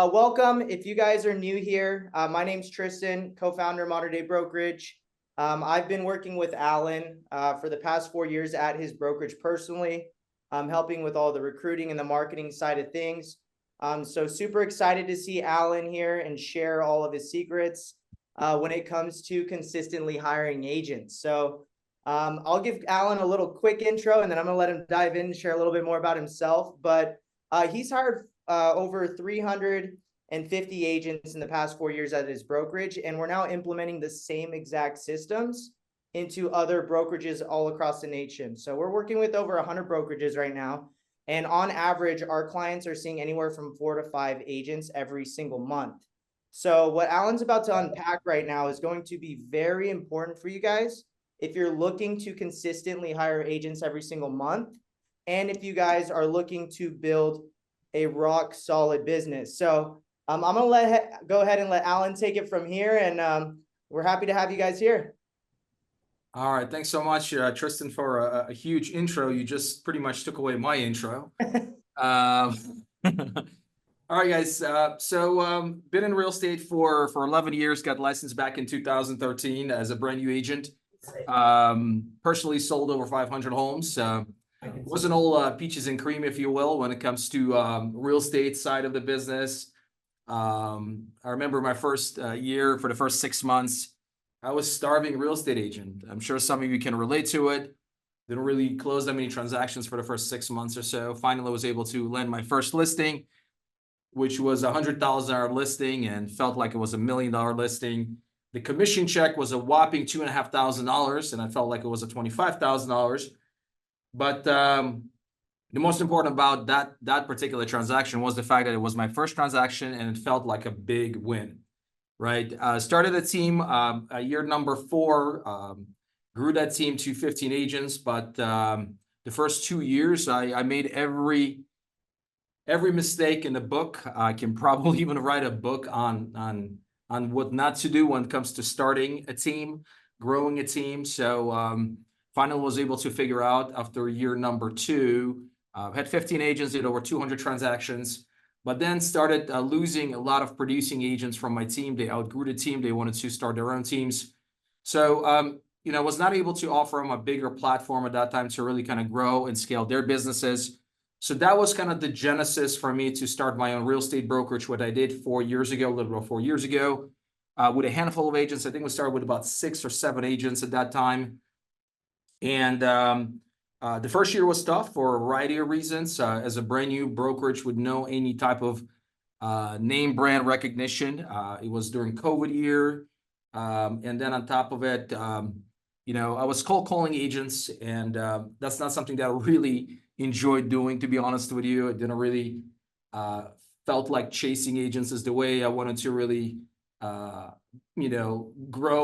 Welcome. If you guys are new here, my name's Tristan, co-founder of Modern Day Brokerage. I've been working with Allan for the past 4 years at his brokerage personally, helping with all the recruiting and the marketing side of things. So super excited to see Allan here and share all of his secrets when it comes to consistently hiring agents. So I'll give Allan a little quick intro, and then I'm gonna let him dive in and share a little bit more about himself. But he's hired over 350 agents in the past 4 years at his brokerage, and we're now implementing the same exact systems into other brokerages all across the nation. So we're working with over 100 brokerages right now, and on average, our clients are seeing anywhere from 4 to 5 agents every single month. So what Allan's about to unpack right now is going to be very important for you guys if you're looking to consistently hire agents every single month, and if you guys are looking to build a rock solid business. So I'm gonna go ahead and let Allan take it from here, and we're happy to have you guys here. All right, thanks so much, Tristan, for a huge intro. You just pretty much took away my intro. All right, guys. Been in real estate for 11 years. Got licensed back in 2013 as a brand new agent. Personally sold over 500 homes. Wasn't all peaches and cream, if you will, when it comes to real estate side of the business. I remember my first year, for the first 6 months, I was starving real estate agent. I'm sure some of you can relate to it. Didn't really close that many transactions for the first 6 months or so. Finally was able to land my first listing, which was a $100,000 listing, and felt like it was $1 million listing. The commission check was a whopping $2,500, and I felt like it was a $25,000. But the most important about that particular transaction was the fact that it was my first transaction, and it felt like a big win, right? Started a team year number 4, grew that team to 15 agents. But the first 2 years, I made every mistake in the book. I can probably even write a book on what not to do when it comes to starting a team, growing a team. So finally was able to figure out after year number 2, had 15 agents, did over 200 transactions, but then started losing a lot of producing agents from my team. They outgrew the team. They wanted to start their own teams. So, was not able to offer them a bigger platform at that time to really kind of grow and scale their businesses. So that was kind of the genesis for me to start my own real estate brokerage, what I did 4 years ago, a little over 4 years ago, with a handful of agents. I think we started with about 6 or 7 agents at that time. And the first year was tough for a variety of reasons. As a brand new brokerage with no any type of name brand recognition, it was during COVID year. And then on top of it, I was cold calling agents, and that's not something that I really enjoyed doing, to be honest with you. It didn't really felt like chasing agents is the way I wanted to really grow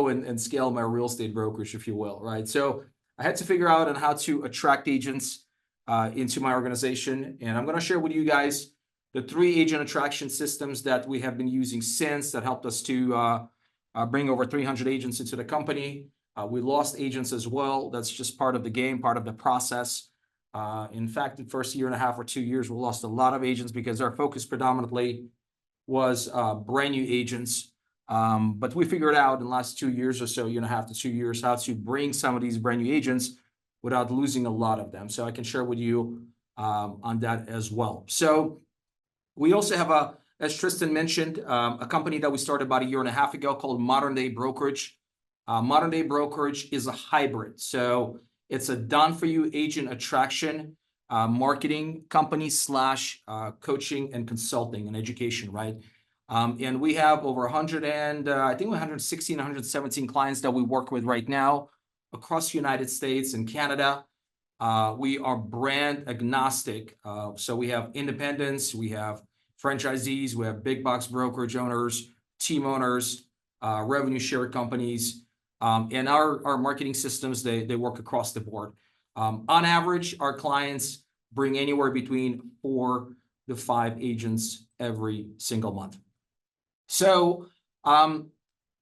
and scale my real estate brokerage, if you will, right? So I had to figure out on how to attract agents into my organization. And I'm going to share with you guys the 3 agent attraction systems that we have been using since, that helped us to bring over 300 agents into the company. We lost agents as well. That's just part of the game, part of the process. In fact, the first year and a half or 2 years, we lost a lot of agents because our focus predominantly was brand new agents. But we figured out in the last 2 years or so, year and a half to 2 years, how to bring some of these brand new agents without losing a lot of them. So I can share with you on that as well. So we also have, as Tristan mentioned, a company that we started about a year and a half ago called Modern Day Brokerage. Modern Day Brokerage is a hybrid. So it's a done-for-you agent attraction marketing company / coaching and consulting and education, right? And we have over 100 and I think 116, 117 clients that we work with right now across the United States and Canada. We are brand agnostic. So we have independents, we have franchisees, we have big box brokerage owners, team owners, revenue share companies, and our marketing systems, they work across the board. On average, our clients bring anywhere between 4 to 5 agents every single month. So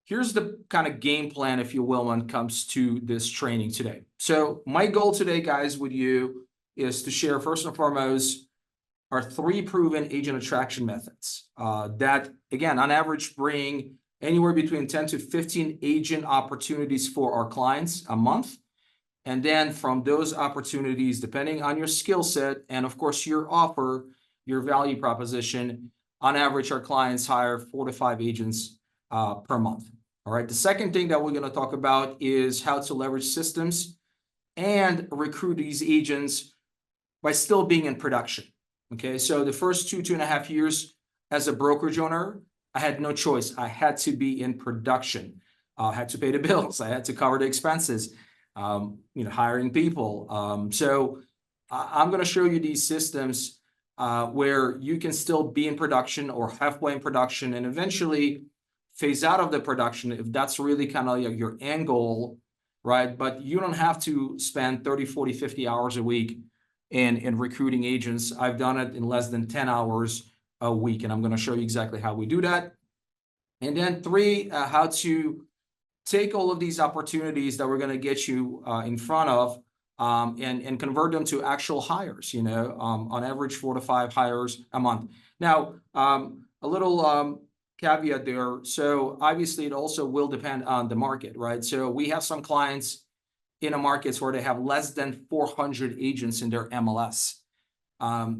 here's the kind of game plan, if you will, when it comes to this training today. So my goal today, guys, with you is to share, first and foremost, are 3 proven agent attraction methods that, again, on average, bring anywhere between 10 to 15 agent opportunities for our clients a month. And then from those opportunities, depending on your skill set and, of course, your offer, your value proposition, on average, our clients hire 4 to 5 agents per month. All right. The second thing that we're going to talk about is how to leverage systems and recruit these agents by still being in production. Okay. So the first 2.5 years as a brokerage owner, I had no choice. I had to be in production. I had to pay the bills. I had to cover the expenses, hiring people. So I'm going to show you these systems where you can still be in production or halfway in production and eventually phase out of the production if that's really kind of your end goal, right? But you don't have to spend 30, 40, 50 hours a week in recruiting agents. I've done it in less than 10 hours a week, and I'm going to show you exactly how we do that. And then 3, how to take all of these opportunities that we're going to get you in front of and convert them to actual hires, on average 4 to 5 hires a month. Now, a little caveat there. So obviously it also will depend on the market, right? So we have some clients in a markets where they have less than 400 agents in their MLS.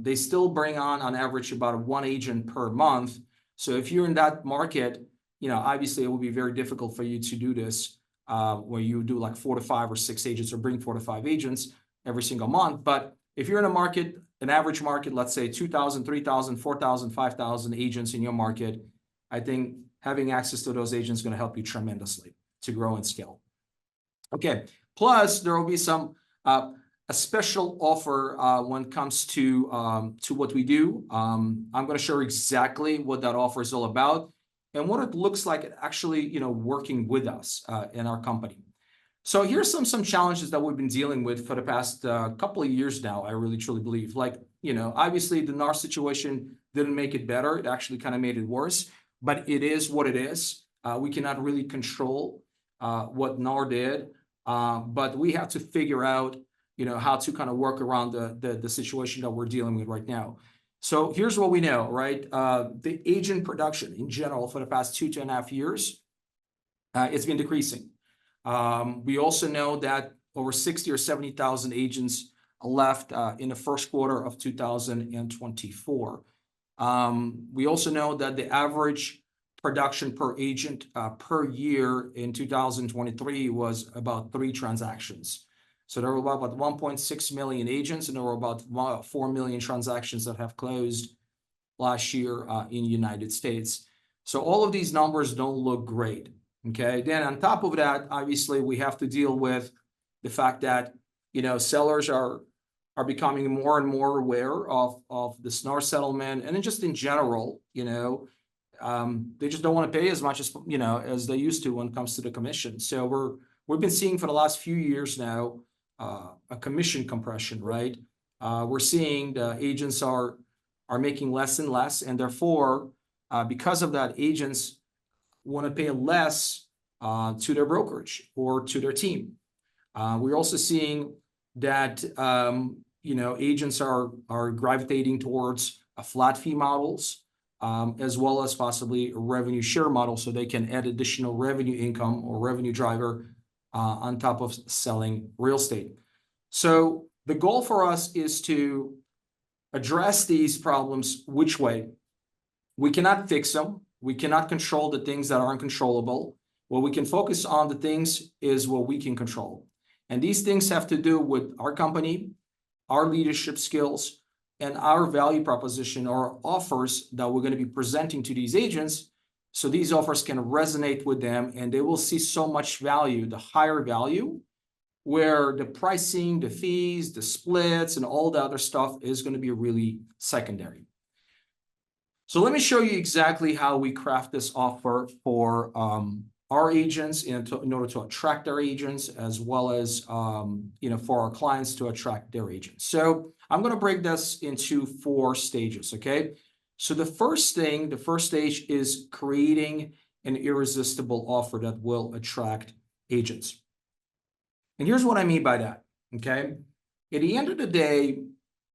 They still bring on average about 1 agent per month. So if you're in that market, obviously it will be very difficult for you to do this where you do like 4 to 5 or 6 agents or bring 4 to 5 agents every single month. But if you're in a market, an average market, let's say 2,000, 3,000, 4,000, 5,000 agents in your market, I think having access to those agents is going to help you tremendously to grow and scale. Okay. Plus, there will be a special offer when it comes to what we do. I'm going to show you exactly what that offer is all about and what it looks like actually, working with us in our company. So here's some challenges that we've been dealing with for the past couple of years now. I really truly believe, obviously the NAR situation didn't make it better. It actually kind of made it worse. But it is what it is. We cannot really control what NAR did, but we have to figure out, how to kind of work around the situation that we're dealing with right now. So here's what we know, right? The agent production in general for the past 2.5 years, it's been decreasing. We also know that over 60 or 70,000 agents left in the first quarter of 2024. We also know that the average production per agent per year in 2023 was about 3 transactions. So there were about 1.6 million agents, and there were about 4 million transactions that have closed last year in the United States. So all of these numbers don't look great. Okay. Then on top of that, obviously we have to deal with the fact that, sellers are becoming more and more aware of the NAR settlement, and then just in general, they just don't want to pay as much as they used to when it comes to the commission. So we've been seeing for the last few years now a commission compression, right? We're seeing the agents are making less and less, and therefore, because of that, agents want to pay less to their brokerage or to their team. We're also seeing that agents are gravitating towards a flat fee models, as well as possibly a revenue share model, so they can add additional revenue income or revenue driver on top of selling real estate. So the goal for us is to address these problems. Which way? We cannot fix them. We cannot control the things that are uncontrollable. What we can focus on the things is what we can control. And these things have to do with our company, our leadership skills, and our value proposition or offers that we're going to be presenting to these agents. So these offers can resonate with them and they will see so much value, the higher value, where the pricing, the fees, the splits, and all the other stuff is going to be really secondary. So let me show you exactly how we craft this offer for our agents in order to attract their agents, as well as for our clients to attract their agents. So I'm going to break this into 4 stages. Okay. So the first stage is creating an irresistible offer that will attract agents. And here's what I mean by that. Okay. At the end of the day,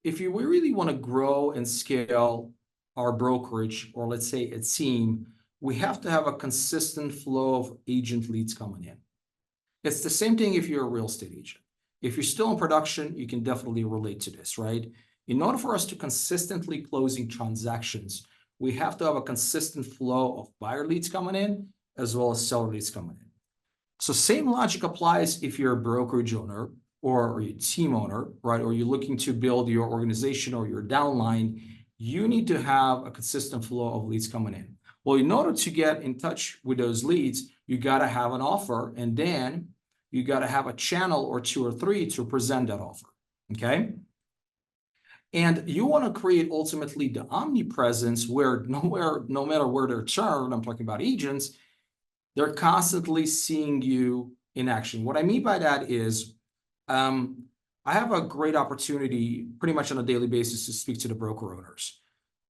if we really want to grow and scale our brokerage, or let's say a team, we have to have a consistent flow of agent leads coming in. It's the same thing if you're a real estate agent. If you're still in production, you can definitely relate to this, right? In order for us to consistently closing transactions, we have to have a consistent flow of buyer leads coming in as well as seller leads coming in. So same logic applies if you're a brokerage owner or you're a team owner, right? Or you're looking to build your organization or your downline, you need to have a consistent flow of leads coming in. Well, in order to get in touch with those leads, you got to have an offer, and then you got to have a channel or two or three to present that offer, okay? And you want to create ultimately the omnipresence where no matter where they're turned, I'm talking about agents, they're constantly seeing you in action. What I mean by that is, I have a great opportunity pretty much on a daily basis to speak to the broker owners.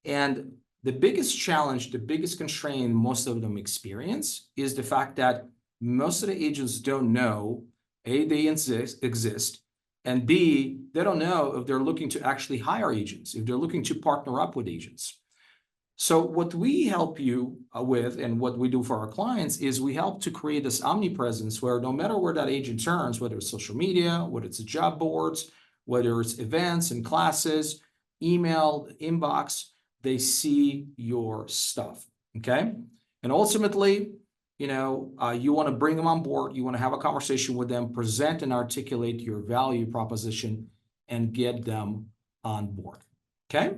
And the biggest challenge, the biggest constraint most of them experience is the fact that most of the agents don't know, A, they exist, and B, they don't know if they're looking to actually hire agents, if they're looking to partner up with agents. So what we help you with, and what we do for our clients, is we help to create this omnipresence where no matter where that agent turns, whether it's social media, whether it's job boards, whether it's events and classes, email, inbox, they see your stuff, okay? And ultimately, you want to bring them on board, you want to have a conversation with them, present and articulate your value proposition, and get them on board, okay?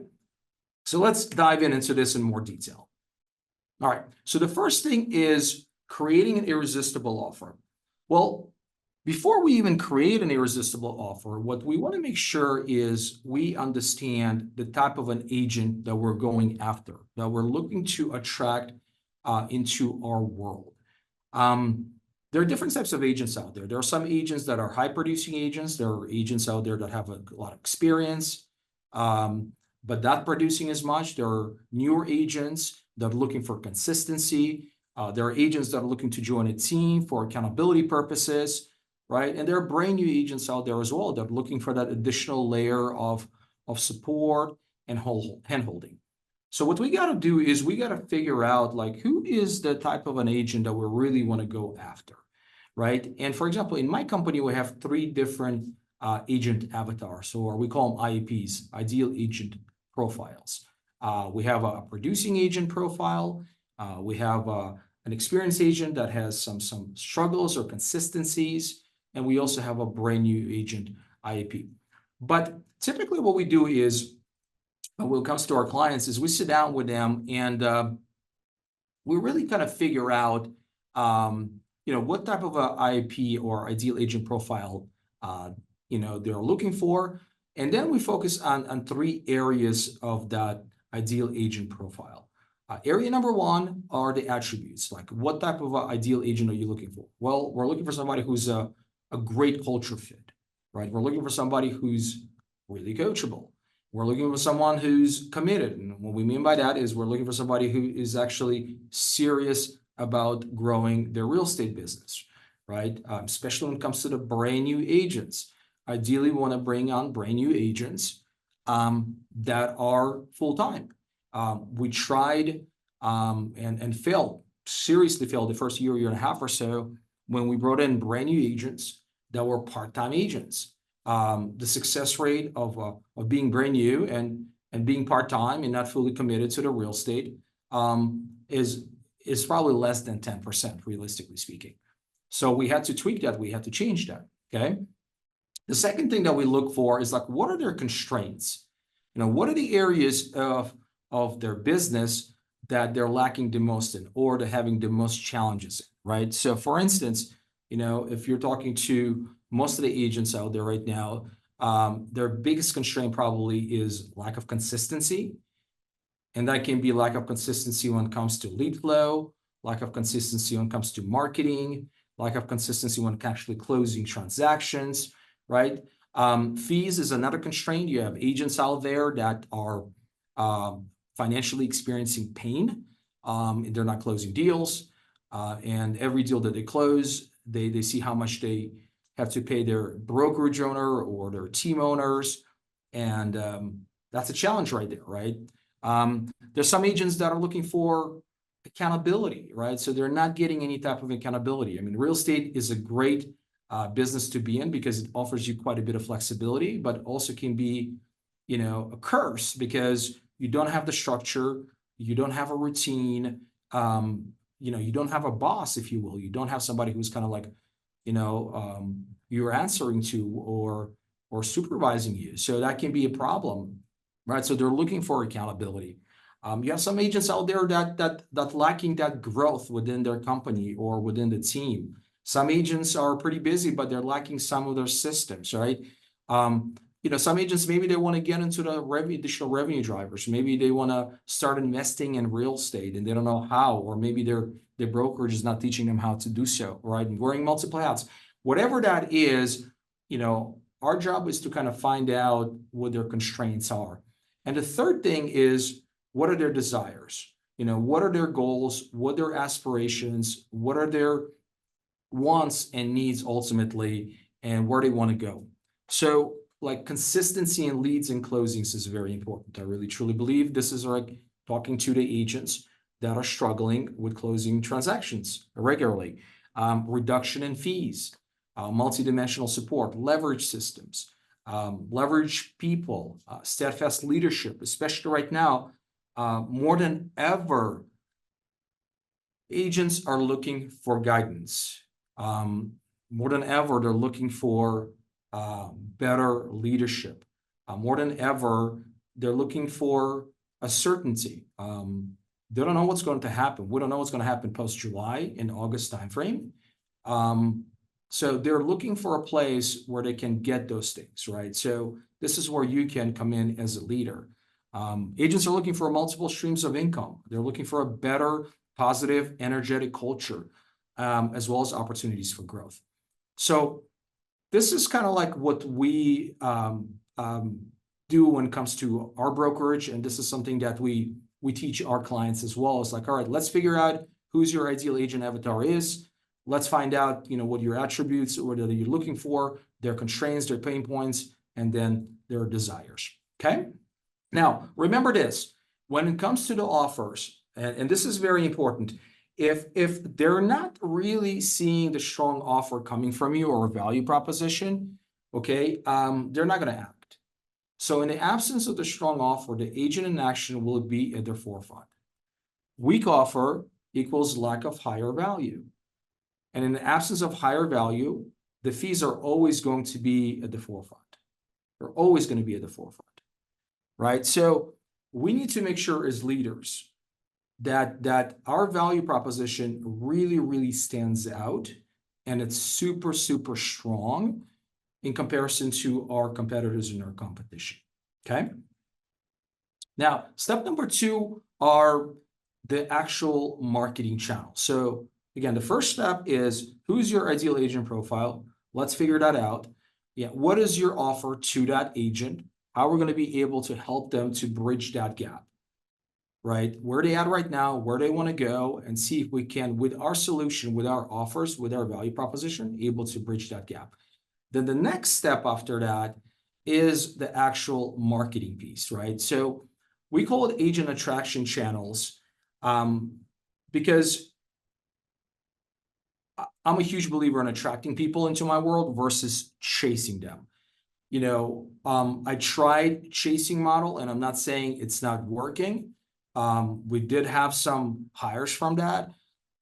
So let's dive into this in more detail. All right, so the first thing is creating an irresistible offer. Well, before we even create an irresistible offer, what we want to make sure is we understand the type of an agent that we're going after, that we're looking to attract into our world. There are different types of agents out there. There are some agents that are high-producing agents. There are agents out there that have a lot of experience, but not producing as much. There are newer agents that are looking for consistency. There are agents that are looking to join a team for accountability purposes, right? And there are brand new agents out there as well that are looking for that additional layer of support and hand-holding. So what we got to do is we got to figure out, like, who is the type of an agent that we really want to go after, right? And for example, in my company, we have 3 different agent avatars, or we call them IAPs, ideal agent profiles. We have a producing agent profile. We have an experienced agent that has some struggles or consistencies, and we also have a brand new agent IAP. But typically what we do is, when it comes to our clients, is we sit down with them and we really kind of figure out, what type of a IAP or ideal agent profile, they're looking for. And then we focus on 3 areas of that ideal agent profile. Area number 1 are the attributes, like what type of ideal agent are you looking for? Well, we're looking for somebody who's a great culture fit, right? We're looking for somebody who's really coachable. We're looking for someone who's committed. And what we mean by that is we're looking for somebody who is actually serious about growing their real estate business, right? Especially when it comes to the brand new agents. Ideally, we want to bring on brand new agents that are full-time. We tried and failed, seriously failed the first year and a half or so when we brought in brand new agents that were part-time agents. The success rate of being brand new and being part-time and not fully committed to the real estate is probably less than 10%, realistically speaking. So we had to tweak that. We had to change that, okay? The second thing that we look for is, like, what are their constraints? What are the areas of their business that they're lacking the most in, or they're having the most challenges in, right? So for instance, if you're talking to most of the agents out there right now, their biggest constraint probably is lack of consistency. And that can be lack of consistency when it comes to lead flow, lack of consistency when it comes to marketing, lack of consistency when actually closing transactions, right? Fees is another constraint. You have agents out there that are financially experiencing pain. They're not closing deals. And every deal that they close, they see how much they have to pay their brokerage owner or their team owners. And that's a challenge right there, right? There's some agents that are looking for accountability, right? So they're not getting any type of accountability. I mean, real estate is a great business to be in because it offers you quite a bit of flexibility, but also can be, a curse because you don't have the structure, you don't have a routine, you don't have a boss, if you will. You don't have somebody who's kind of like, you're answering to or supervising you. So that can be a problem, right? So they're looking for accountability. You have some agents out there that lacking that growth within their company or within the team. Some agents are pretty busy, but they're lacking some of their systems, right? Some agents, maybe they want to get into the additional revenue drivers. Maybe they want to start investing in real estate and they don't know how, or maybe their brokerage is not teaching them how to do so, right? And wearing multiple hats, whatever that is, our job is to kind of find out what their constraints are. And the third thing is, what are their desires? What are their goals? What are their aspirations? What are their wants and needs ultimately, and where they want to go? So like consistency in leads and closings is very important. I really truly believe this is like talking to the agents that are struggling with closing transactions regularly, reduction in fees, multidimensional support, leverage systems, leverage people, steadfast leadership, especially right now. More than ever, agents are looking for guidance. More than ever, they're looking for better leadership. More than ever, they're looking for a certainty. They don't know what's going to happen. We don't know what's going to happen post-July and August timeframe. So they're looking for a place where they can get those things, right? So this is where you can come in as a leader. Agents are looking for multiple streams of income. They're looking for a better, positive, energetic culture, as well as opportunities for growth. So this is kind of like what we do when it comes to our brokerage, and this is something that we teach our clients as well. It's like, all right, let's figure out who's your ideal agent avatar is. Let's find out, what your attributes, what are you looking for, their constraints, their pain points, and then their desires. Okay. Now, remember this, when it comes to the offers, and this is very important, if they're not really seeing the strong offer coming from you or a value proposition, okay, they're not going to act. So in the absence of the strong offer, the agent in action will be at their forefront. Weak offer equals lack of higher value. And in the absence of higher value, the fees are always going to be at the forefront. They're always going to be at the forefront, right? So we need to make sure as leaders that our value proposition really, really stands out and it's super, super strong in comparison to our competitors and our competition, okay? Now, step number 2 are the actual marketing channel. So again, the first step is, who's your ideal agent profile? Let's figure that out. Yeah, what is your offer to that agent? How we're going to be able to help them to bridge that gap, right? Where they at right now, where they want to go, and see if we can, with our solution, with our offers, with our value proposition, able to bridge that gap. Then the next step after that is the actual marketing piece, right? So we call it agent attraction channels, because I'm a huge believer in attracting people into my world versus chasing them. I tried chasing model, and I'm not saying it's not working. We did have some hires from that,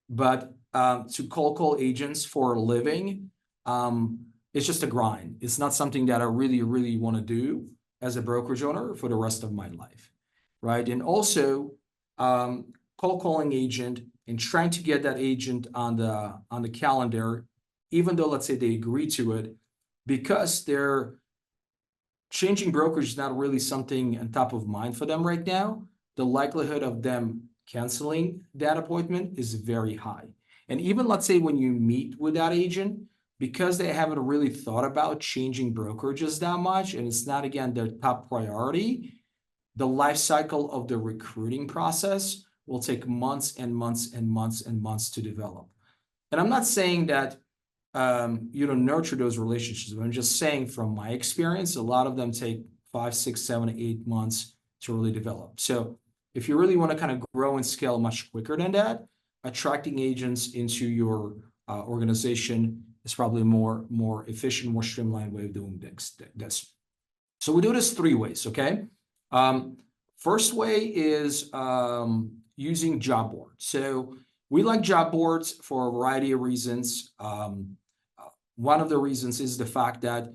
but to cold call agents for a living, it's just a grind. It's not something that I really, really want to do as a brokerage owner for the rest of my life, right? And also, cold calling agent and trying to get that agent on the calendar, even though let's say they agree to it, because they're changing brokerage is not really something on top of mind for them right now. The likelihood of them canceling that appointment is very high. And even let's say when you meet with that agent, because they haven't really thought about changing brokerages that much, and it's not, again, their top priority, the life cycle of the recruiting process will take months and months and months and months to develop. And I'm not saying that you don't nurture those relationships, but I'm just saying from my experience, a lot of them take 5, 6, 7, 8 months to really develop. So if you really want to kind of grow and scale much quicker than that, attracting agents into your organization is probably a more efficient, more streamlined way of doing this. So we do this 3 ways, okay? First way is using job boards. So we like job boards for a variety of reasons. One of the reasons is the fact that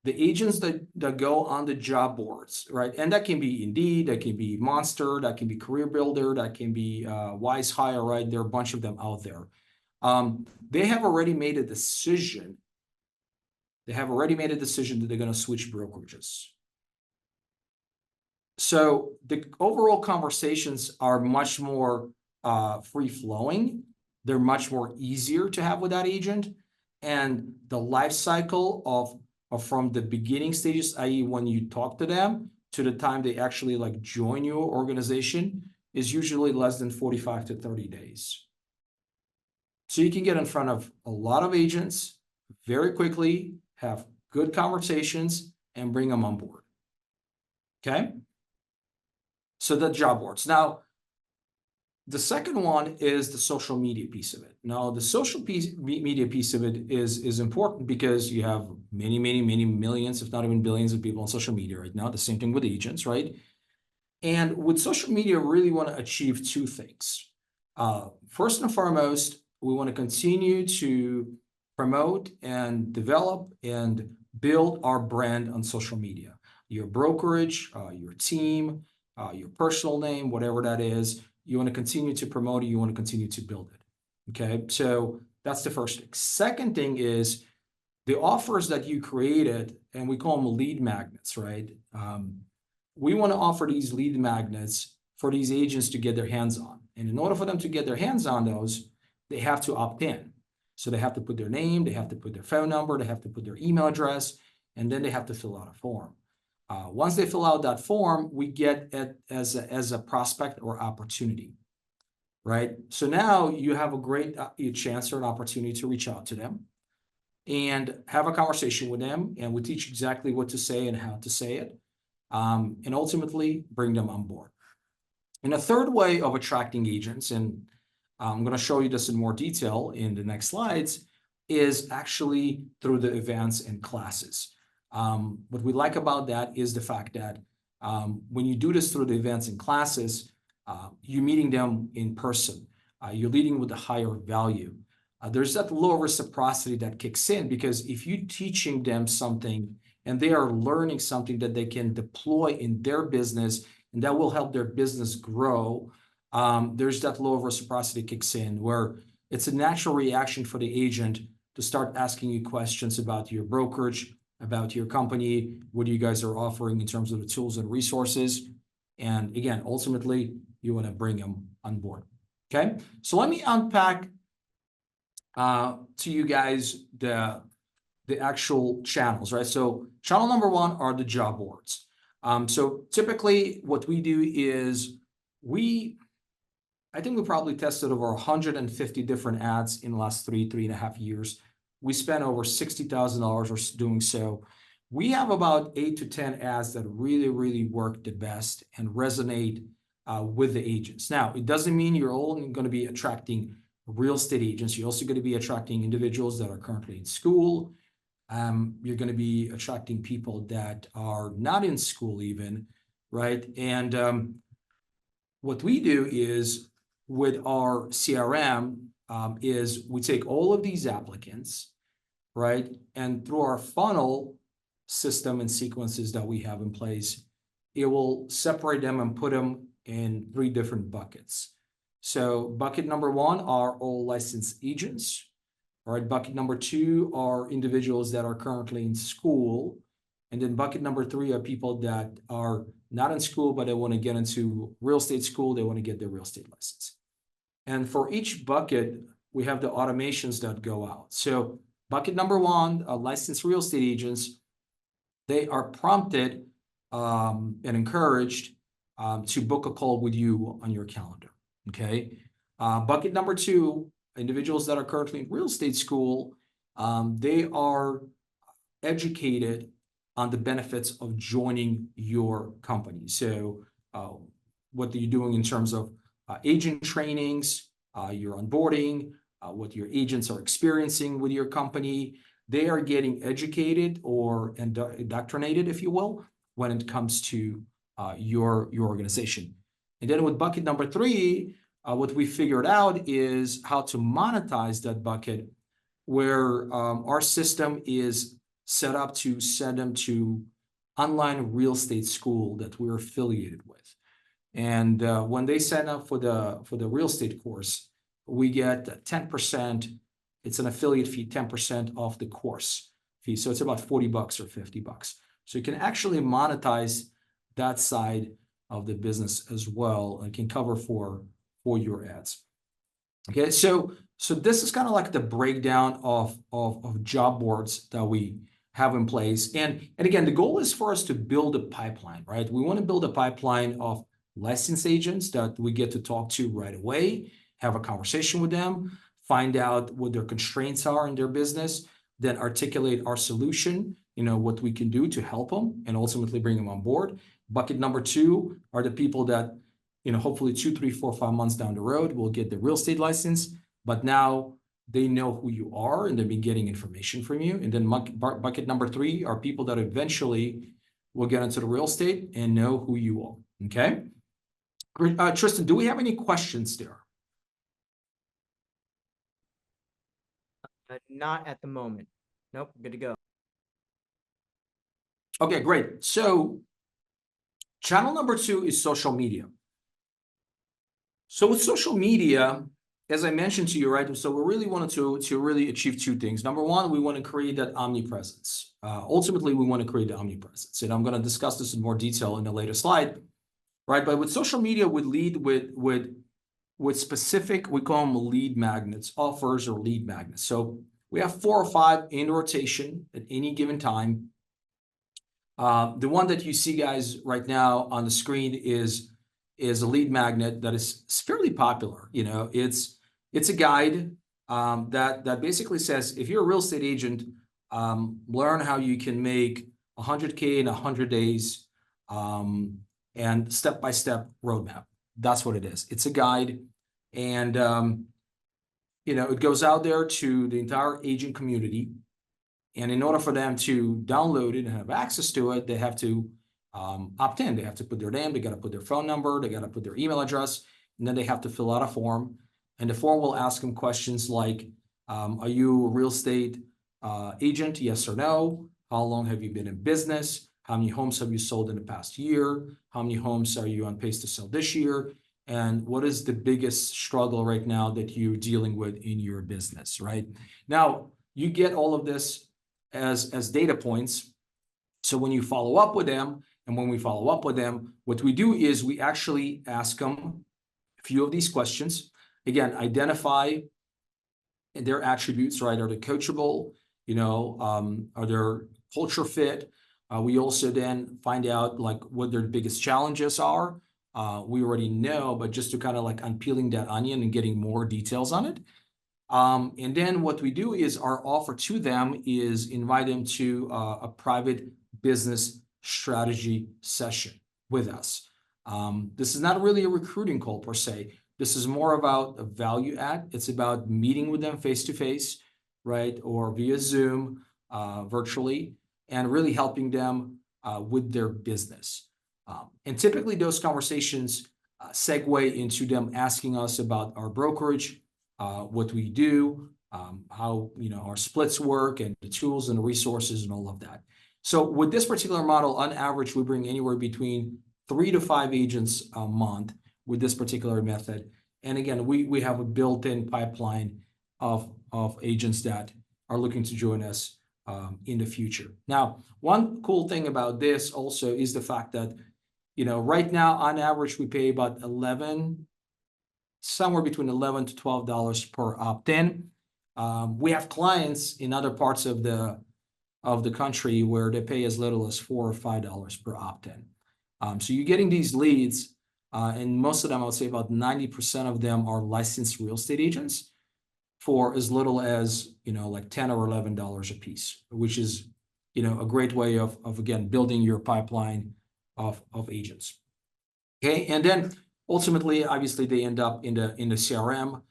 the agents that go on the job boards, right? And that can be Indeed, that can be Monster, that can be Career Builder, that can be Wise Hire, right? There are a bunch of them out there. They have already made a decision. They have already made a decision that they're going to switch brokerages. So the overall conversations are much more free-flowing. They're much more easier to have with that agent. And the life cycle of from the beginning stages, i.e. when you talk to them, to the time they actually like join your organization is usually less than 45 to 30 days. So you can get in front of a lot of agents very quickly, have good conversations, and bring them on board. Okay? So the job boards. Now, the second one is the social media piece of it. Now, the social media piece of it is important because you have many millions, if not even billions of people on social media right now. The same thing with agents, right? And with social media, we really want to achieve 2 things. First and foremost, we want to continue to promote and develop and build our brand on social media. Your brokerage, your team, your personal name, whatever that is, you want to continue to promote it, you want to continue to build it. Okay, so that's the first thing. Second thing is the offers that you created, and we call them lead magnets, right? We want to offer these lead magnets for these agents to get their hands on. And in order for them to get their hands on those, they have to opt in. So they have to put their name, they have to put their phone number, they have to put their email address, and then they have to fill out a form. Once they fill out that form, we get it as a prospect or opportunity, right? So now you have a great chance or an opportunity to reach out to them and have a conversation with them, and we teach exactly what to say and how to say it, and ultimately bring them on board. And a third way of attracting agents, and I'm going to show you this in more detail in the next slides, is actually through the events and classes. What we like about that is the fact that when you do this through the events and classes, you're meeting them in person. You're leading with a higher value. There's that low reciprocity that kicks in, because if you're teaching them something and they are learning something that they can deploy in their business and that will help their business grow, there's that law of reciprocity kicks in, where it's a natural reaction for the agent to start asking you questions about your brokerage, about your company, what you guys are offering in terms of the tools and resources. And again, ultimately, you want to bring them on board. Okay, so let me unpack to you guys the actual channels, right? So channel number 1 are the job boards. So typically what we do is I think we probably tested over 150 different ads in the last 3.5 years. We spent over $60,000 doing so. We have about 8 to 10 ads that really work the best and resonate with the agents. Now, it doesn't mean you're only going to be attracting real estate agents. You're also going to be attracting individuals that are currently in school. You're going to be attracting people that are not in school even, right? And what we do is with our CRM is we take all of these applicants, right? And through our funnel system and sequences that we have in place, it will separate them and put them in 3 different buckets. So bucket number 1 are all licensed agents. All right, bucket number 2 are individuals that are currently in school. And then bucket number 3 are people that are not in school, but they want to get into real estate school. They want to get their real estate license. And for each bucket, we have the automations that go out. So bucket number 1, licensed real estate agents, they are prompted and encouraged to book a call with you on your calendar, okay? Bucket number 2, individuals that are currently in real estate school, they are educated on the benefits of joining your company. So what are you doing in terms of agent trainings, your onboarding, what your agents are experiencing with your company. They are getting educated or indoctrinated, if you will, when it comes to your organization. And then with bucket number 3, what we figured out is how to monetize that bucket, where our system is set up to send them to online real estate school that we're affiliated with. And when they sign up for the real estate course, we get 10%. It's an affiliate fee, 10% off the course fee. So it's about $40 or $50. So you can actually monetize that side of the business as well, and can cover for your ads. Okay, so this is kind of like the breakdown of job boards that we have in place. And again, the goal is for us to build a pipeline, right? We want to build a pipeline of licensed agents that we get to talk to right away, have a conversation with them, find out what their constraints are in their business, then articulate our solution, what we can do to help them and ultimately bring them on board. Bucket number 2 are the people that, hopefully 2, 3, 4, 5 months down the road will get the real estate license, but now they know who you are and they've been getting information from you. And then bucket number 3 are people that eventually will get into the real estate and know who you are. Okay. Tristan, do we have any questions there? Not at the moment. Nope, good to go. Okay, great. So channel number 2 is social media. So with social media, as I mentioned to you, right? So we really wanted to really achieve 2 things. Number 1, we want to create that omnipresence. Ultimately, we want to create the omnipresence. And I'm going to discuss this in more detail in a later slide, right? But with social media, we lead with specific, we call them lead magnets, offers or lead magnets. So we have 4 or 5 in rotation at any given time. The one that you see, guys, right now on the screen is a lead magnet that is fairly popular. It's a guide that basically says, if you're a real estate agent, learn how you can make 100K in 100 days, and step-by-step roadmap. That's what it is. It's a guide, and it goes out there to the entire agent community. And in order for them to download it and have access to it, they have to opt in. They have to put their name, they got to put their phone number, they got to put their email address, and then they have to fill out a form. And the form will ask them questions like, are you a real estate agent? Yes or no? How long have you been in business? How many homes have you sold in the past year? How many homes are you on pace to sell this year? And what is the biggest struggle right now that you're dealing with in your business, right? Now, you get all of this as data points. So when you follow up with them, and when we follow up with them, what we do is we actually ask them a few of these questions. Again, identify their attributes, right? Are they coachable? Are there culture fit? We also then find out what their biggest challenges are. We already know, but just to kind of unpeeling that onion and getting more details on it. And then what we do is our offer to them is invite them to a private business strategy session with us. This is not really a recruiting call per se. This is more about a value add. It's about meeting with them face to face, right? Or via Zoom, virtually, and really helping them with their business. And typically those conversations segue into them asking us about our brokerage, what we do, how our splits work, and the tools and the resources and all of that. So with this particular model, on average, we bring anywhere between 3 to 5 agents a month with this particular method. And again, we have a built-in pipeline of agents that are looking to join us in the future. Now, one cool thing about this also is the fact that, right now, on average, we pay about somewhere between $11 to $12 per opt-in. We have clients in other parts of the country where they pay as little as $4 or $5 per opt-in. So you're getting these leads, and most of them, I would say about 90% of them are licensed real estate agents for as little as, $10 or $11 a piece, which is a great way of again, building your pipeline of agents. Okay, and then ultimately, obviously, they end up in the CRM,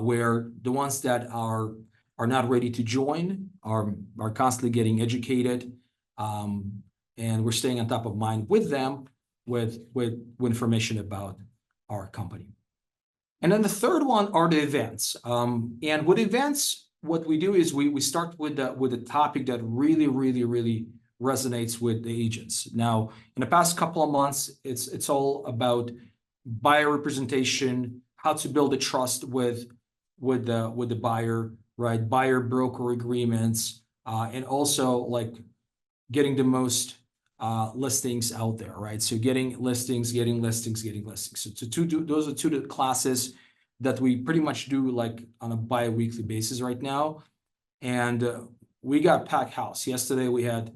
where the ones that are not ready to join are constantly getting educated, and we're staying on top of mind with them with information about our company. And then the third one are the events. And with events, what we do is we start with the topic that really resonates with the agents. Now, in the past couple of months, it's all about buyer representation, how to build a trust with the buyer, right? Buyer broker agreements, and also like getting the most listings out there, right? So getting listings. So those are two classes that we pretty much do like on a bi-weekly basis right now. And we got packed house. Yesterday we had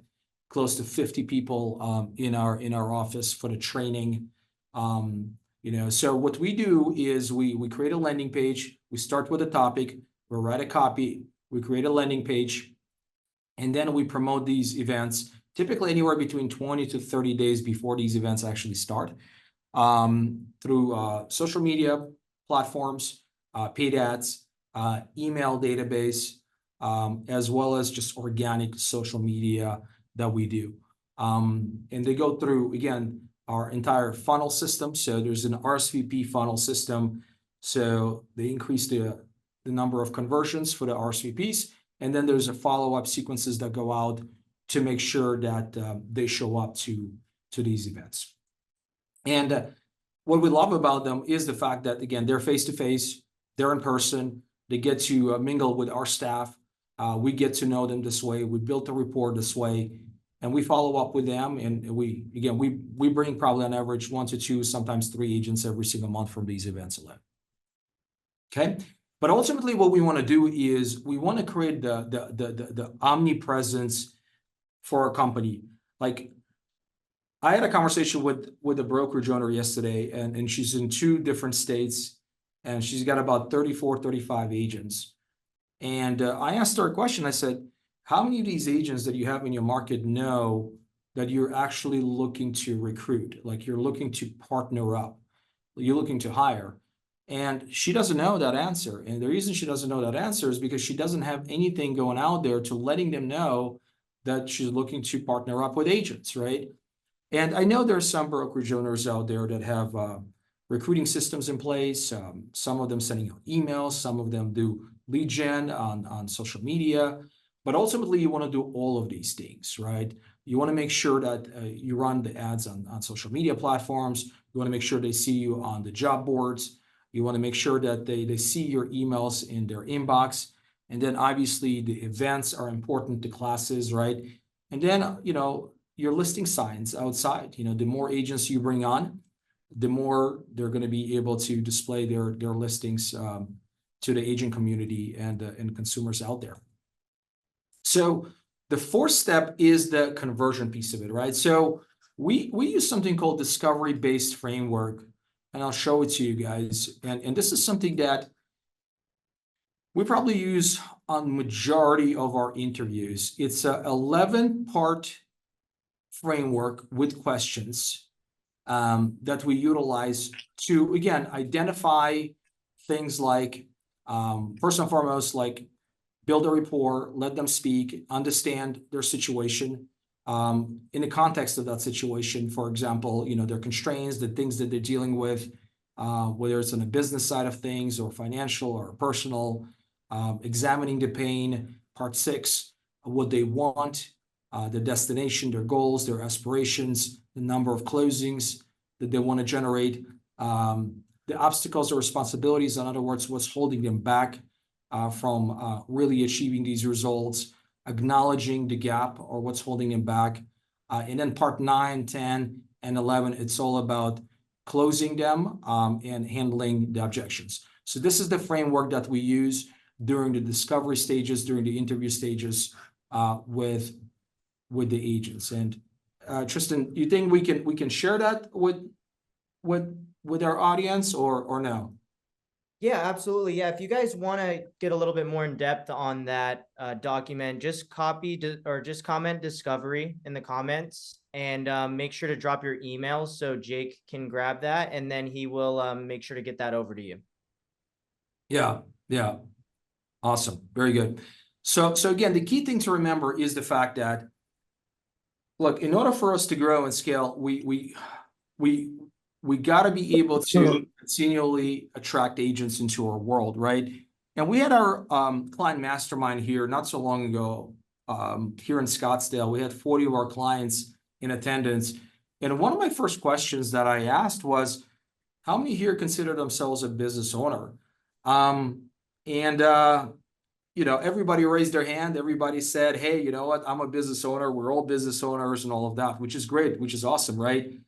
close to 50 people in our office for the training. So what we do is we create a landing page. We start with a topic, we write a copy, we create a landing page, and then we promote these events, typically anywhere between 20 to 30 days before these events actually start, through social media platforms, paid ads, email database, as well as just organic social media that we do. And they go through, again, our entire funnel system. So there's an RSVP funnel system. So they increase the number of conversions for the RSVPs. And then there's a follow-up sequences that go out to make sure that they show up to these events. And what we love about them is the fact that, again, they're face-to-face, they're in person, they get to mingle with our staff. We get to know them this way. We built a rapport this way, and we follow up with them. And we bring probably on average 1 to 2, sometimes 3 agents every single month from these events alone. Okay. But ultimately, what we want to do is we want to create the omnipresence for our company. Like, I had a conversation with a brokerage owner yesterday, and she's in 2 different states, and she's got about 34, 35 agents. And I asked her a question. I said, how many of these agents that you have in your market know that you're actually looking to recruit? Like, you're looking to partner up, you're looking to hire. And she doesn't know that answer. And the reason she doesn't know that answer is because she doesn't have anything going out there to letting them know that she's looking to partner up with agents, right? And I know there are some brokerage owners out there that have recruiting systems in place. Some of them sending out emails, some of them do lead gen on social media. But ultimately, you want to do all of these things, right? You want to make sure that you run the ads on social media platforms. You want to make sure they see you on the job boards. You want to make sure that they see your emails in their inbox. And then obviously the events are important to classes, right? And then, your listing signs outside, the more agents you bring on, the more they're going to be able to display their listings to the agent community and consumers out there. So the 4th step is the conversion piece of it, right? So we use something called discovery-based framework, and I'll show it to you guys. And this is something that we probably use on majority of our interviews. It's a 11-part framework with questions that we utilize to, again, identify things like, first and foremost, like build a rapport, let them speak, understand their situation. In the context of that situation, for example, their constraints, the things that they're dealing with, whether it's on the business side of things or financial or personal, examining the pain, part 6, what they want, the destination, their goals, their aspirations, the number of closings that they want to generate, the obstacles or responsibilities, in other words, what's holding them back from really achieving these results, acknowledging the gap or what's holding them back. And then part 9, 10, and 11, it's all about closing them and handling the objections. So this is the framework that we use during the discovery stages, during the interview stages with the agents. And Tristan, you think we can share that with our audience or no? Yeah, absolutely. Yeah, if you guys want to get a little bit more in depth on that document, just or just comment discovery in the comments, and make sure to drop your email so Jake can grab that, and then he will make sure to get that over to you. Yeah, yeah. Awesome. Very good. So again, the key thing to remember is the fact that, look, in order for us to grow and scale, we got to be able to continually attract agents into our world, right? And we had our client mastermind here not so long ago, here in Scottsdale. We had 40 of our clients in attendance. And one of my first questions that I asked was, how many here consider themselves a business owner? And everybody raised their hand. Everybody said, hey, you know what? I'm a business owner. We're all business owners and all of that, which is great, which is awesome, right?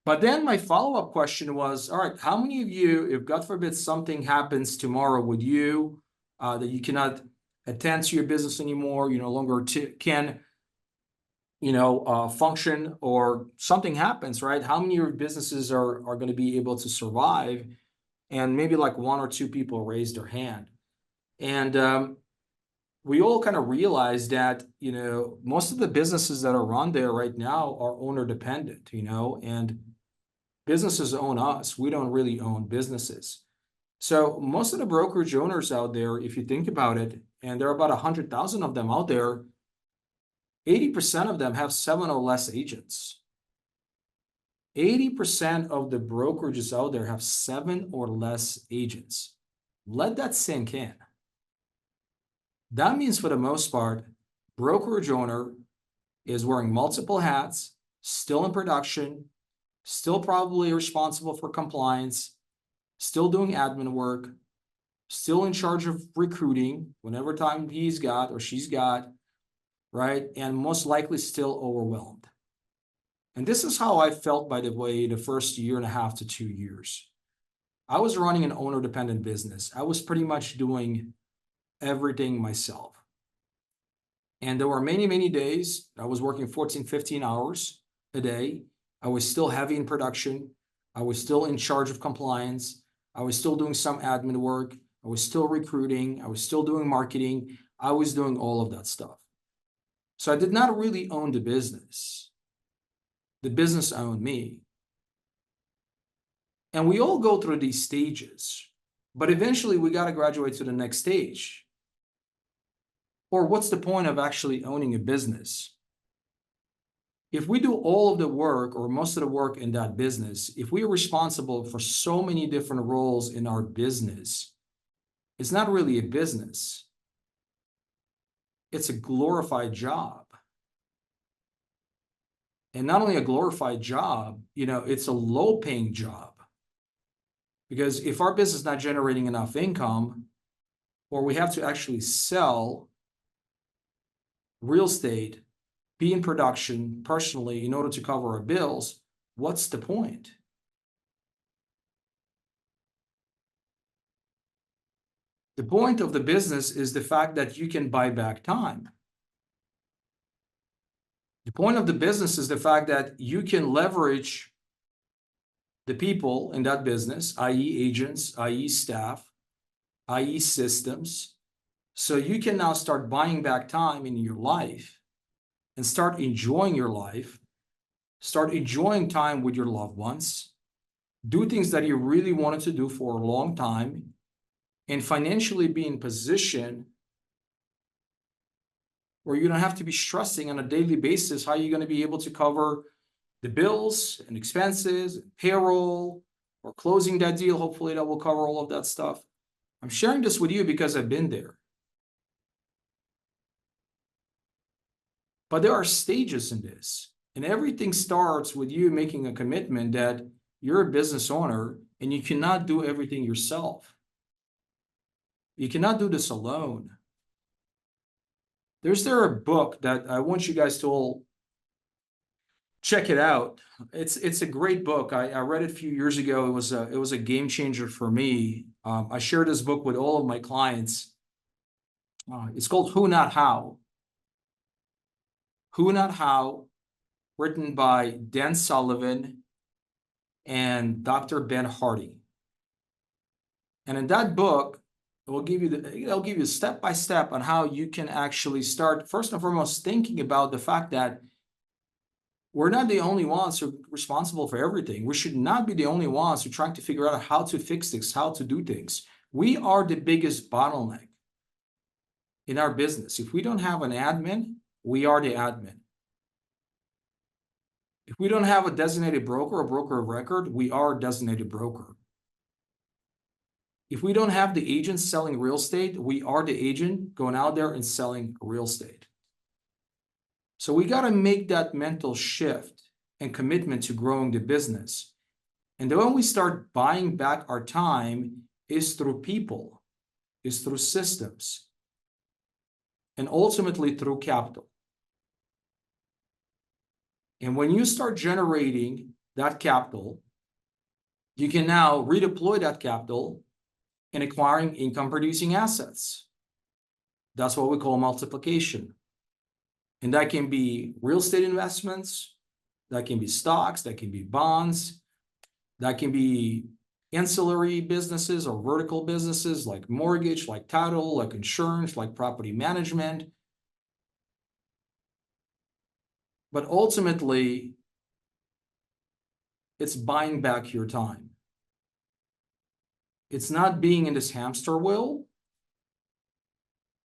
But then my follow-up question was, all right, how many of you, if God forbid something happens tomorrow with you, that you cannot attend to your business anymore, you no longer can, function, or something happens, right? How many of your businesses are going to be able to survive? And maybe like one or two people raised their hand. And we all kind of realized that, most of the businesses that are run there right now are owner dependent, and businesses own us. We don't really own businesses. So most of the brokerage owners out there, if you think about it, and there are about 100,000 of them out there, 80% of them have 7 or less agents. 80% of the brokerages out there have 7 or less agents. Let that sink in. That means, for the most part, brokerage owner is wearing multiple hats, still in production, still probably responsible for compliance, still doing admin work, still in charge of recruiting whenever time he's got or she's got, right? And most likely still overwhelmed. And this is how I felt, by the way, the first 1.5 to 2 years. I was running an owner-dependent business. I was pretty much doing everything myself. And there were many, many days I was working 14, 15 hours a day. I was still heavy in production. I was still in charge of compliance. I was still doing some admin work. I was still recruiting. I was still doing marketing. I was doing all of that stuff. So I did not really own the business. The business owned me. And we all go through these stages, but eventually we got to graduate to the next stage. Or what's the point of actually owning a business? If we do all of the work or most of the work in that business, if we are responsible for so many different roles in our business, it's not really a business. It's a glorified job. And not only a glorified job, it's a low-paying job. Because if our business is not generating enough income, or we have to actually sell real estate, be in production personally in order to cover our bills, what's the point? The point of the business is the fact that you can buy back time. The point of the business is the fact that you can leverage the people in that business, i.e. agents, i.e. staff, i.e. systems. So you can now start buying back time in your life and start enjoying your life, start enjoying time with your loved ones, do things that you really wanted to do for a long time, and financially be in position where you don't have to be stressing on a daily basis how you're going to be able to cover the bills and expenses, payroll, or closing that deal. Hopefully that will cover all of that stuff. I'm sharing this with you because I've been there. But there are stages in this, and everything starts with you making a commitment that you're a business owner and you cannot do everything yourself. You cannot do this alone. There's a book that I want you guys to all check it out. It's a great book. I read it a few years ago. It was a game changer for me. I share this book with all of my clients. It's called Who Not How. Who Not How, written by Dan Sullivan and Dr. Ben Hardy. And in that book, it'll give you step by step on how you can actually start, first and foremost, thinking about the fact that we're not the only ones who are responsible for everything. We should not be the only ones who are trying to figure out how to fix things, how to do things. We are the biggest bottleneck in our business. If we don't have an admin, we are the admin. If we don't have a designated broker, a broker of record, we are a designated broker. If we don't have the agent selling real estate, we are the agent going out there and selling real estate. So we got to make that mental shift and commitment to growing the business. And the way we start buying back our time is through people, is through systems, and ultimately through capital. And when you start generating that capital, you can now redeploy that capital in acquiring income-producing assets. That's what we call multiplication. And that can be real estate investments, that can be stocks, that can be bonds, that can be ancillary businesses or vertical businesses like mortgage, like title, like insurance, like property management. But ultimately, it's buying back your time. It's not being in this hamster wheel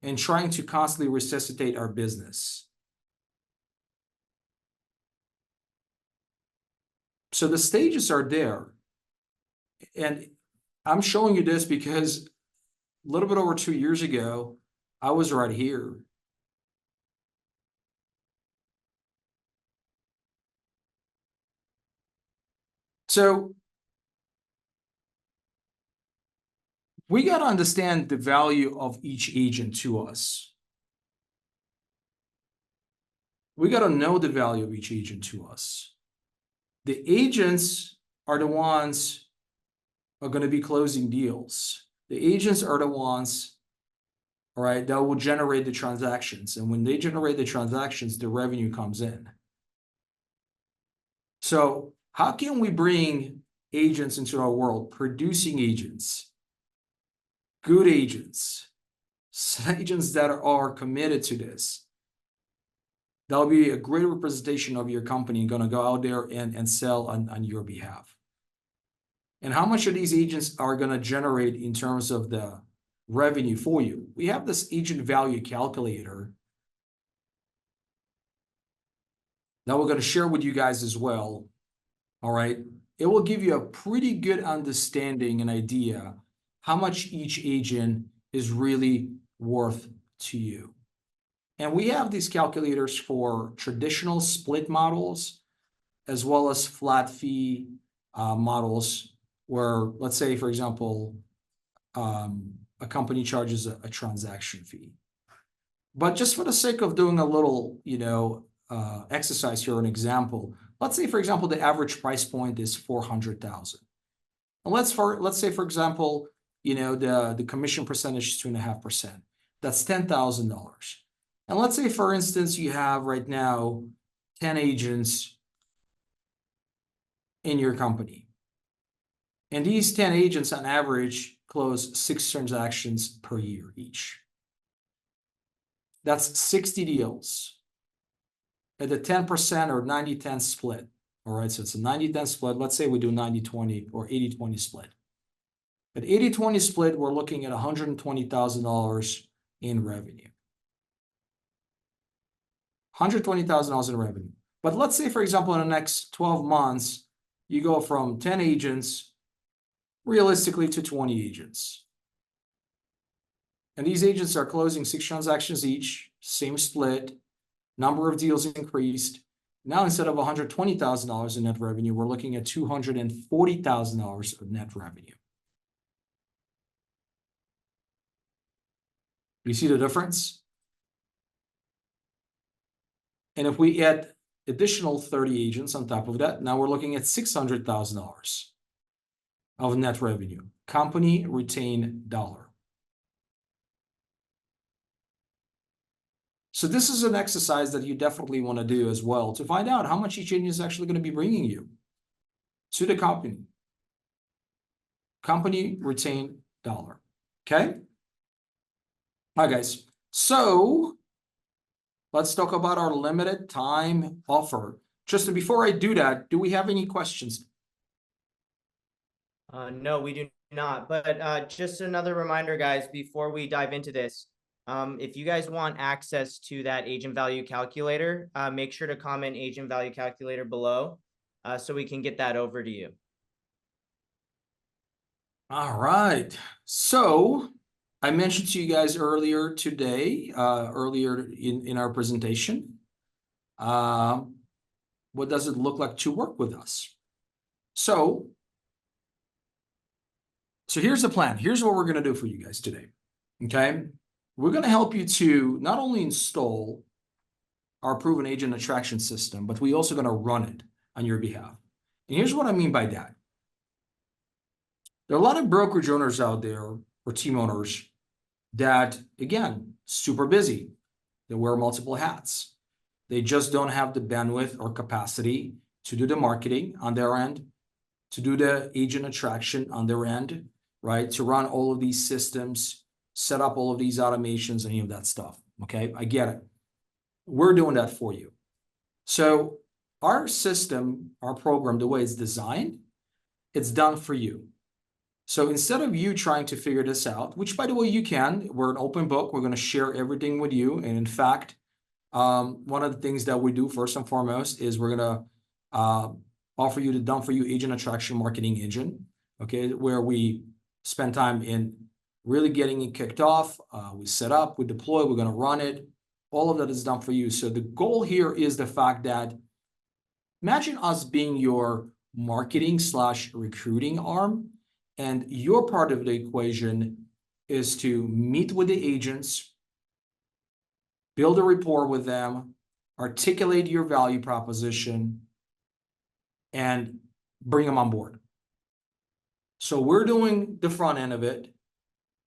and trying to constantly resuscitate our business. So the stages are there. And I'm showing you this because a little bit over 2 years ago, I was right here. So we got to understand the value of each agent to us. We got to know the value of each agent to us. The agents are the ones who are going to be closing deals. The agents are the ones, all right, that will generate the transactions. And when they generate the transactions, the revenue comes in. So how can we bring agents into our world, producing agents, good agents, agents that are committed to this? That'll be a great representation of your company going to go out there and sell on your behalf. And how much of these agents are going to generate in terms of the revenue for you? We have this agent value calculator that we're going to share with you guys as well. All right. It will give you a pretty good understanding and idea how much each agent is really worth to you. And we have these calculators for traditional split models, as well as flat fee models, where, let's say, for example, a company charges a transaction fee. But just for the sake of doing a little, exercise here, an example, let's say, for example, the average price point is $400,000. And let's say, for example, the commission percentage is 2.5%. That's $10,000. And let's say, for instance, you have right now 10 agents in your company. And these 10 agents on average close 6 transactions per year each. That's 60 deals at the 10% or 90-10 split. All right, so it's a 90-10 split. Let's say we do 90-20 or 80-20 split. At 80-20 split, we're looking at $120,000 in revenue. $120,000 in revenue. But let's say, for example, in the next 12 months, you go from 10 agents realistically to 20 agents. And these agents are closing 6 transactions each, same split, number of deals increased. Now, instead of $120,000 in net revenue, we're looking at $240,000 of net revenue. You see the difference? And if we add additional 30 agents on top of that, now we're looking at $600,000 of net revenue, company retained dollar. So this is an exercise that you definitely want to do as well to find out how much each agent is actually going to be bringing you to the company. Company retained Okay. All right, guys. So let's talk about our limited time offer. Tristan, before I do that, do we have any questions? No, we do not. But just another reminder, guys, before we dive into this, if you guys want access to that agent value calculator, make sure to comment agent value calculator below, so we can get that over to you. All right. So I mentioned to you guys earlier today, earlier in our presentation, what does it look like to work with us? So here's the plan. Here's what we're going to do for you guys today. Okay. We're going to help you to not only install our proven agent attraction system, but we're also going to run it on your behalf. And here's what I mean by that. There are a lot of brokerage owners out there or team owners that, again, super busy. They wear multiple hats. They just don't have the bandwidth or capacity to do the marketing on their end, to do the agent attraction on their end, right? To run all of these systems, set up all of these automations, any of that stuff. Okay, I get it. We're doing that for you. So our system, our program, the way it's designed, it's done for you. So instead of you trying to figure this out, which by the way, you can, we're an open book. We're going to share everything with you. And in fact, one of the things that we do first and foremost is we're going to offer you the done for you agent attraction marketing engine. Okay, where we spend time in really getting it kicked off. We set up, we deploy, we're going to run it. All of that is done for you. So the goal here is the fact that imagine us being your marketing / recruiting arm. And your part of the equation is to meet with the agents, build a rapport with them, articulate your value proposition, and bring them on board. So we're doing the front end of it.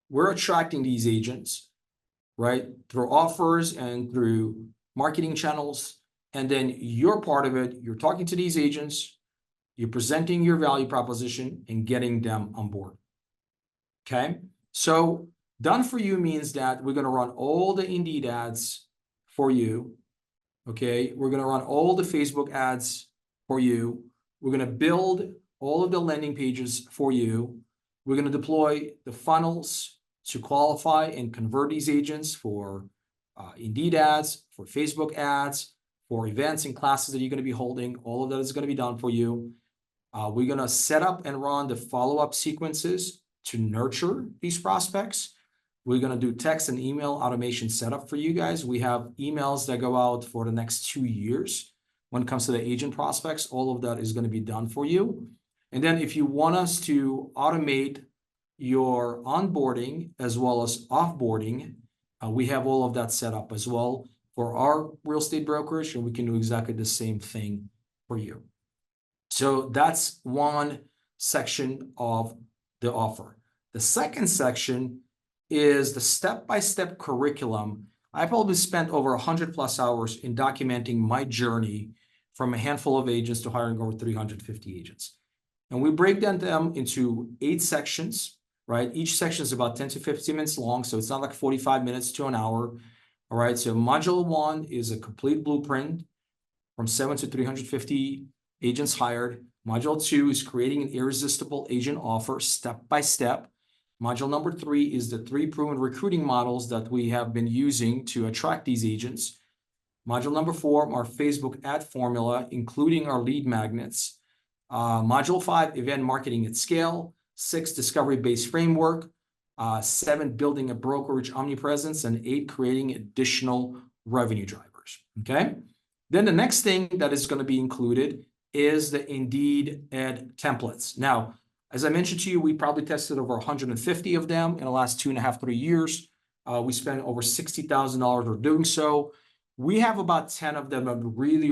We're attracting these agents, right? Through offers and through marketing channels. And then your part of it, you're talking to these agents, you're presenting your value proposition and getting them on board. Okay. So done for you means that we're going to run all the Indeed ads for you. Okay. We're going to run all the Facebook ads for you. We're going to build all of the landing pages for you. We're going to deploy the funnels to qualify and convert these agents for Indeed ads, for Facebook ads, for events and classes that you're going to be holding. All of that is going to be done for you. We're going to set up and run the follow-up sequences to nurture these prospects. We're going to do text and email automation setup for you guys. We have emails that go out for the next 2 years. When it comes to the agent prospects, all of that is going to be done for you. And then if you want us to automate your onboarding as well as offboarding, we have all of that set up as well for our real estate brokerage, and we can do exactly the same thing for you. So that's one section of the offer. The second section is the step-by-step curriculum. I probably spent over 100+ hours in documenting my journey from a handful of agents to hiring over 350 agents. And we break them into 8 sections, right? Each section is about 10 to 15 minutes long, so it's not like 45 minutes to an hour. All right, so module 1 is a complete blueprint from 7 to 350 agents hired. Module 2 is creating an irresistible agent offer step by step. Module number 3 is the 3 proven recruiting models that we have been using to attract these agents. Module number 4, our Facebook ad formula, including our lead magnets. Module 5, event marketing at scale. 6, discovery-based framework. 7, building a brokerage omnipresence. And 8, creating additional revenue drivers. Okay. Then the next thing that is going to be included is the Indeed ad templates. Now, as I mentioned to you, we probably tested over 150 of them in the last 2.5, 3 years. We spent over $60,000 for doing so. We have about 10 of them that really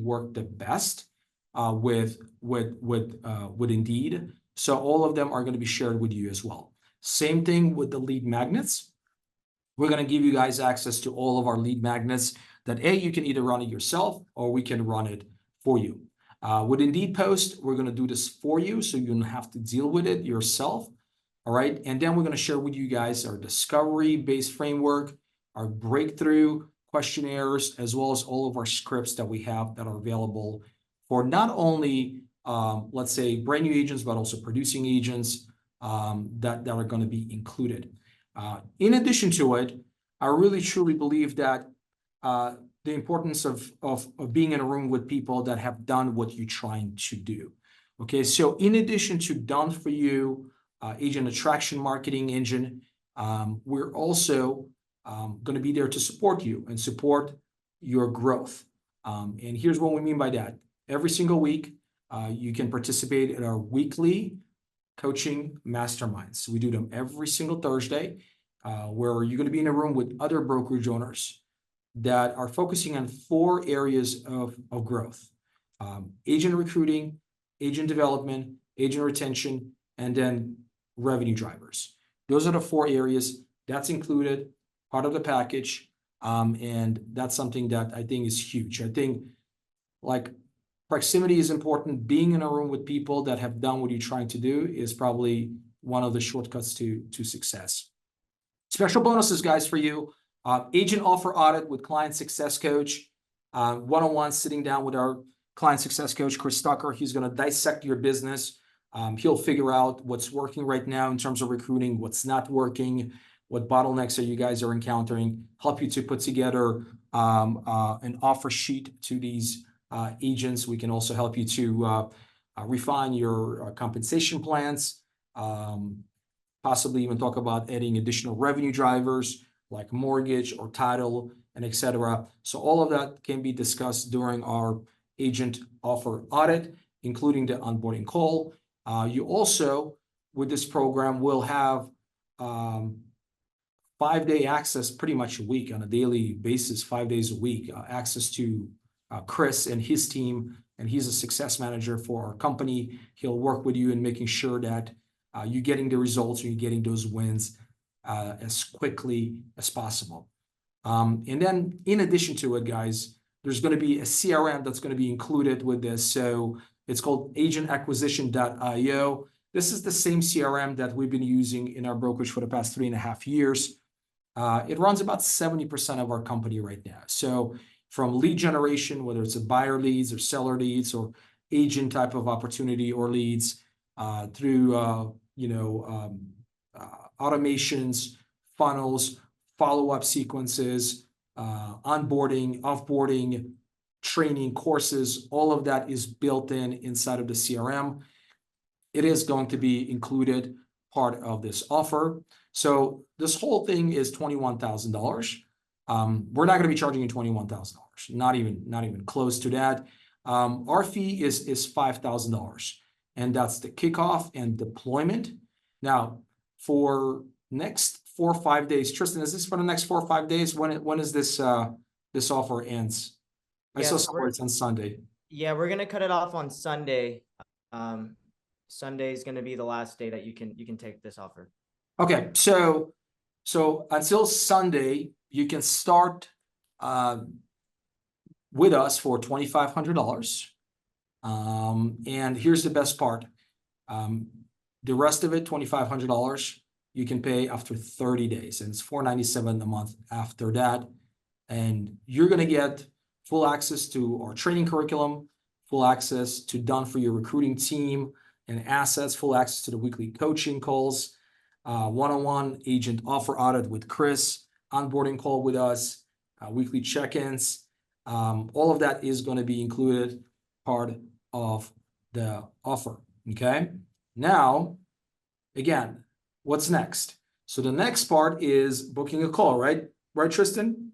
work the best with Indeed. So all of them are going to be shared with you as well. Same thing with the lead magnets. We're going to give you guys access to all of our lead magnets that you can either run it yourself or we can run it for you. With Indeed Post, we're going to do this for you so you don't have to deal with it yourself. All right. And then we're going to share with you guys our discovery-based framework, our breakthrough questionnaires, as well as all of our scripts that we have that are available for not only, let's say, brand new agents, but also producing agents that are going to be included. In addition to it, I really truly believe that the importance of being in a room with people that have done what you're trying to do. Okay, so in addition to done for you, agent attraction marketing engine, we're also going to be there to support you and support your growth. And here's what we mean by that. Every single week, you can participate in our weekly coaching masterminds. We do them every single Thursday, where you're going to be in a room with other brokerage owners that are focusing on 4 areas of growth: agent recruiting, agent development, agent retention, and then revenue drivers. Those are the 4 areas that's included, part of the package. And that's something that I think is huge. I think like proximity is important. Being in a room with people that have done what you're trying to do is probably one of the shortcuts to success. Special bonuses, guys, for you. Agent offer audit with client success coach, one-on-one sitting down with our client success coach, Chris Tucker. He's going to dissect your business. He'll figure out what's working right now in terms of recruiting, what's not working, what bottlenecks are you guys are encountering, help you to put together an offer sheet to these agents. We can also help you to refine your compensation plans, possibly even talk about adding additional revenue drivers like mortgage or title, and etc. So all of that can be discussed during our agent offer audit, including the onboarding call. You also, with this program, will have 5-day access pretty much a week on a daily basis, 5 days a week, access to Chris and his team, and he's a success manager for our company. He'll work with you in making sure that you're getting the results, you're getting those wins as quickly as possible. And then in addition to it, guys, there's going to be a CRM that's going to be included with this. So it's called agentacquisition.io. This is the same CRM that we've been using in our brokerage for the past 3.5 years. It runs about 70% of our company right now. So from lead generation, whether it's a buyer leads or seller leads or agent type of opportunity or leads, through automations, funnels, follow-up sequences, onboarding, offboarding, training courses, all of that is built inside of the CRM. It is going to be included part of this offer. So this whole thing is $21,000. We're not going to be charging you $21,000, not even close to that. Our fee is $5,000, and that's the kickoff and deployment. Now, for next 4 or 5 days, Tristan, is this for the next 4 or 5 days? When is this this offer ends? I saw somewhere it's on Sunday. Yeah, we're gonna cut it off on Sunday. Sunday is gonna be the last day that you can take this offer. Okay, so until Sunday, you can start with us for $2,500. And here's the best part. The rest of it, $2,500, you can pay after 30 days, and it's $497 a month after that. And you're going to get full access to our training curriculum, full access to done for your recruiting team and assets, full access to the weekly coaching calls, one-on-one agent offer audit with Chris, onboarding call with us, weekly check-ins. All of that is going to be included part of the offer. Okay. Now, again, what's next? So the next part is booking a call, right? Right, Tristan?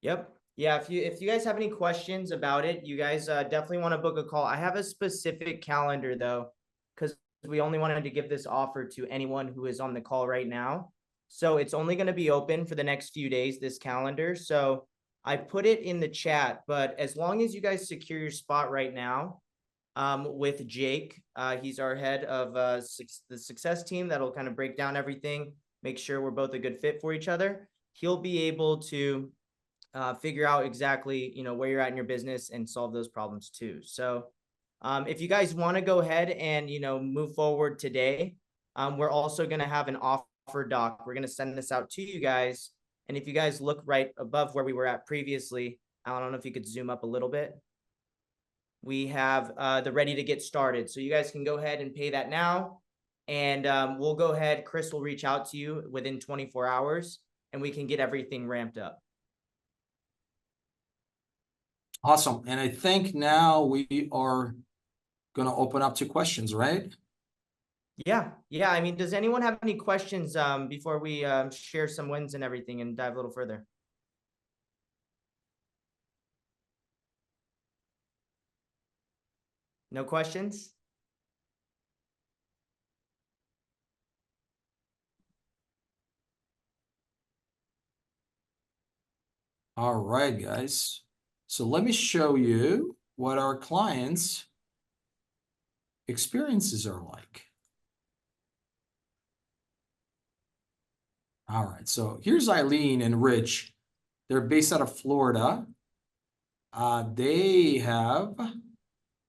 Yep. Yeah. If you guys have any questions about it, you guys definitely want to book a call. I have a specific calendar though, because we only wanted to give this offer to anyone who is on the call right now. So it's only going to be open for the next few days, this calendar. So I put it in the chat, but as long as you guys secure your spot right now, with Jake, he's our head of the success team that'll kind of break down everything, make sure we're both a good fit for each other. He'll be able to figure out exactly, where you're at in your business and solve those problems too. So if you guys want to go ahead and, move forward today, We're also going to have an offer doc. We're going to send this out to you guys. And if you guys look right above where we were at previously, I don't know if you could zoom up a little bit. We have the ready to get started. So you guys can go ahead and pay that now. And we'll go ahead. Chris will reach out to you within 24 hours and we can get everything ramped up. Awesome. And I think now we are going to open up to questions, right? Yeah. I mean, does anyone have any questions before we share some wins and everything and dive a little further? No questions? All right, guys. So let me show you what our clients' experiences are like. All right, so here's Eileen and Rich. They're based out of Florida. They have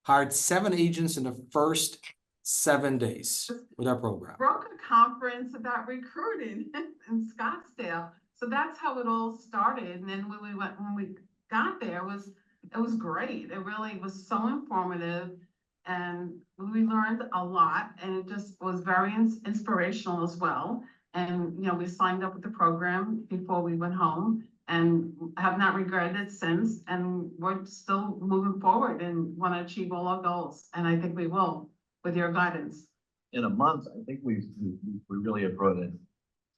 hired 7 agents in the first 7 days with our program. Broker conference about recruiting in Scottsdale. So that's how it all started. And then when we got there, it was great. It really was so informative, and we learned a lot, and it just was very inspirational as well. And we signed up with the program before we went home, and have not regretted it since. And we're still moving forward and want to achieve all our goals. And I think we will, with your guidance. In a month, I think we really have brought in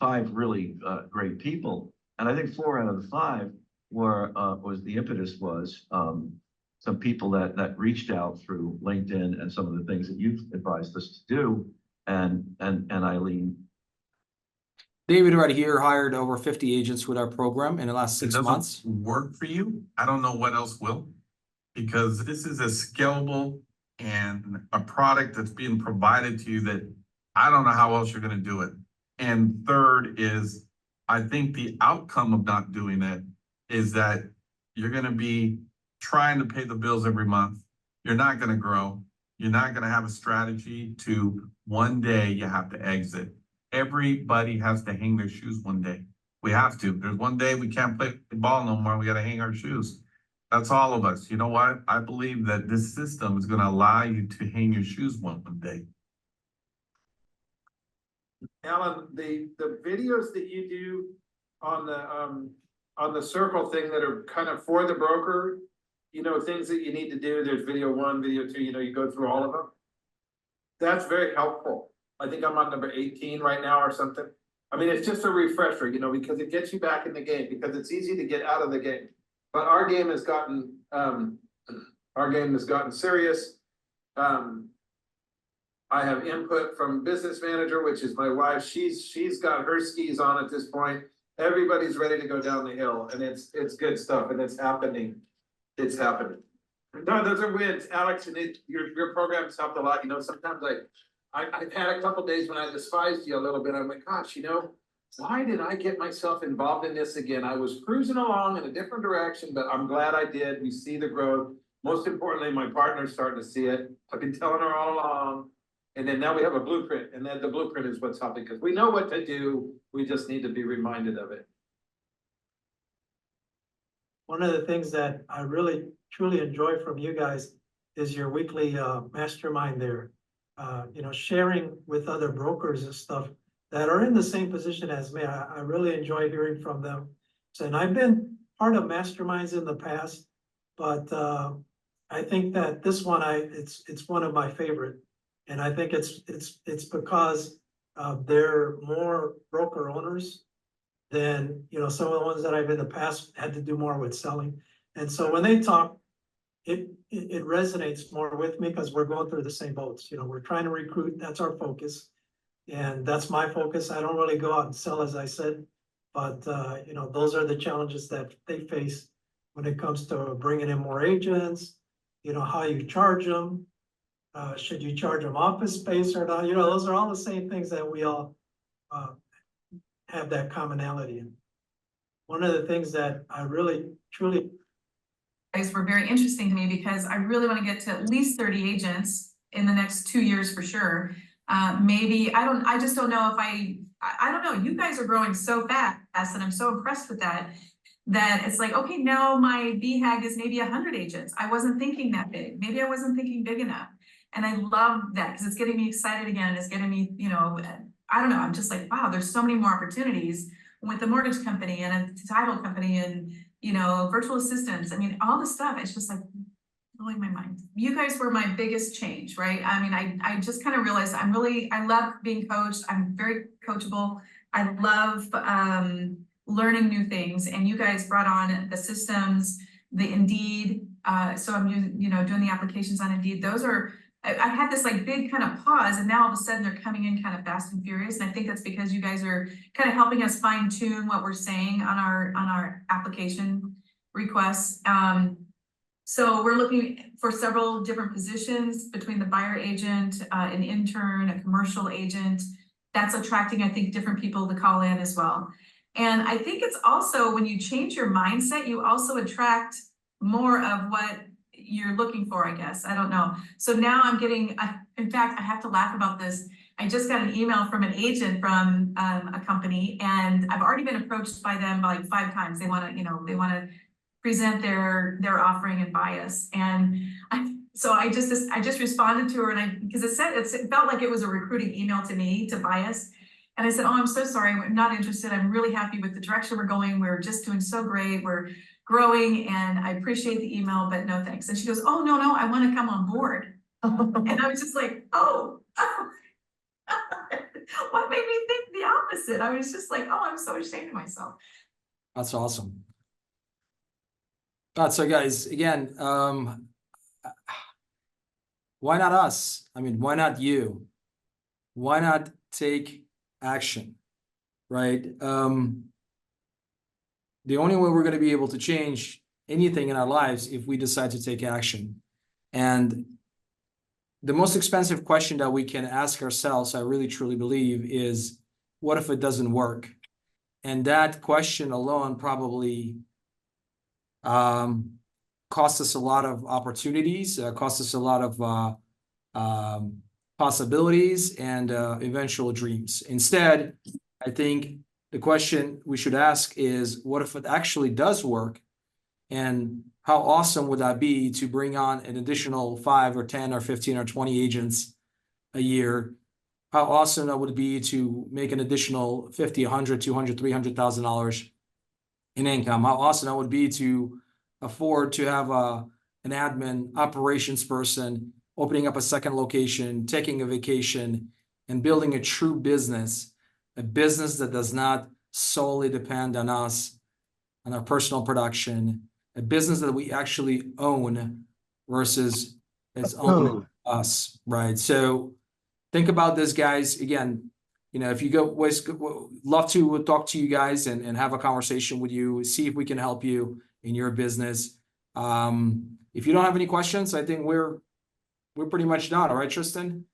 5 really great people, and I think 4 out of the 5 was the impetus was some people that reached out through LinkedIn and some of the things that you've advised us to do, and Eileen. David right here hired over 50 agents with our program in the last 6 months. Work for you. I don't know what else will, because this is a scalable and a product that's being provided to you that I don't know how else you're going to do it. And third is, I think the outcome of not doing it is that you're going to be trying to pay the bills every month. You're not going to grow. You're not going to have a strategy to one day you have to exit. Everybody has to hang their shoes one day. We have to. There's one day we can't play ball no more. We got to hang our shoes. That's all of us. You know what? I believe that this system is going to allow you to hang your shoes one day. Allan, the videos that you do on the circle thing that are kind of for the broker, things that you need to do, there's video 1, video 2, you go through all of them. That's very helpful. I think I'm on number 18 right now or something. I mean, it's just a refresher, because it gets you back in the game, because it's easy to get out of the game. But our game has gotten serious. I have input from business manager, which is my wife. She's got her skis on at this point. Everybody's ready to go down the hill, and it's good stuff, and it's happening. It's happening. No, those are wins, Alex, and your program's helped a lot. Sometimes I've had a couple days when I despised you a little bit. I'm like, gosh, why did I get myself involved in this again? I was cruising along in a different direction, but I'm glad I did. We see the growth. Most importantly, my partner's starting to see it. I've been telling her all along. And then now we have a blueprint, and then the blueprint is what's helping, because we know what to do. We just need to be reminded of it. One of the things that I really truly enjoy from you guys is your weekly mastermind there. Sharing with other brokers and stuff that are in the same position as me. I really enjoy hearing from them. And I've been part of masterminds in the past, but I think that this one, it's one of my favorite. And I think it's because they're more broker owners than, some of the ones that I've in the past had to do more with selling. And so when they talk, it resonates more with me, because we're going through the same boats. We're trying to recruit. That's our focus. And that's my focus. I don't really go out and sell, as I said, but those are the challenges that they face when it comes to bringing in more agents, how you charge them. Should you charge them office space or not? Those are all the same things that we all have that commonality in. One of the things that I really, truly were very interesting to me, because I really want to get to at least 30 agents in the next 2 years for sure. Maybe, I just don't know if I don't know, you guys are growing so fast and I'm so impressed with that. That it's like, okay, now my BHAG is maybe 100 agents. I wasn't thinking that big. Maybe I wasn't thinking big enough. And I love that because it's getting me excited again. It's getting me, you know, I don't know. I'm just like, wow, there's so many more opportunities with the mortgage company and a title company and, you know, virtual assistants. I mean, all the stuff, it's just like blowing my mind. You guys were my biggest change, right? I mean, I just kind of realized I love being coached. I'm very coachable. I love, learning new things, and you guys brought on the systems, the Indeed, so I'm doing the applications on Indeed. Those are, I had this like big kind of pause, and now all of a sudden they're coming in kind of fast and furious, and I think that's because you guys are kind of helping us fine tune what we're saying on our application requests. So we're looking for several different positions between the buyer agent, an intern, a commercial agent. That's attracting, I think, different people to call in as well. And I think it's also when you change your mindset, you also attract more of what you're looking for, I guess. I don't know. So now I'm getting, in fact, I have to laugh about this. I just got an email from an agent from a company, and I've already been approached by them like 5 times. They want to, present their offering and bias. And so I just responded to her, and because it felt like it was a recruiting email to me to bias. And I said, oh, I'm so sorry, I'm not interested. I'm really happy with the direction we're going. We're just doing so great. We're growing, and I appreciate the email, but no thanks. And she goes, oh, no, I want to come on board. And I was just like, oh, what made me think the opposite? I was just like, oh, I'm so ashamed of myself. That's awesome. So guys, again, why not us? I mean, why not you? Why not take action, right? The only way we're going to be able to change anything in our lives if we decide to take action. And the most expensive question that we can ask ourselves, I really truly believe, is what if it doesn't work? And that question alone probably cost us a lot of opportunities, cost us a lot of possibilities and eventual dreams. Instead, I think the question we should ask is, what if it actually does work? And how awesome would that be to bring on an additional 5 or 10 or 15 or 20 agents a year? How awesome that would be to make an additional $50, $100, $200, $300,000 in income? How awesome that would be to afford to have an admin operations person opening up a second location, taking a vacation, and building a true business, a business that does not solely depend on us, on our personal production, a business that we actually own versus it's owned us, right? So think about this, guys. Again, if you go, love to talk to you guys and have a conversation with you, see if we can help you in your business. If you don't have any questions, I think we're pretty much done. All right, Tristan?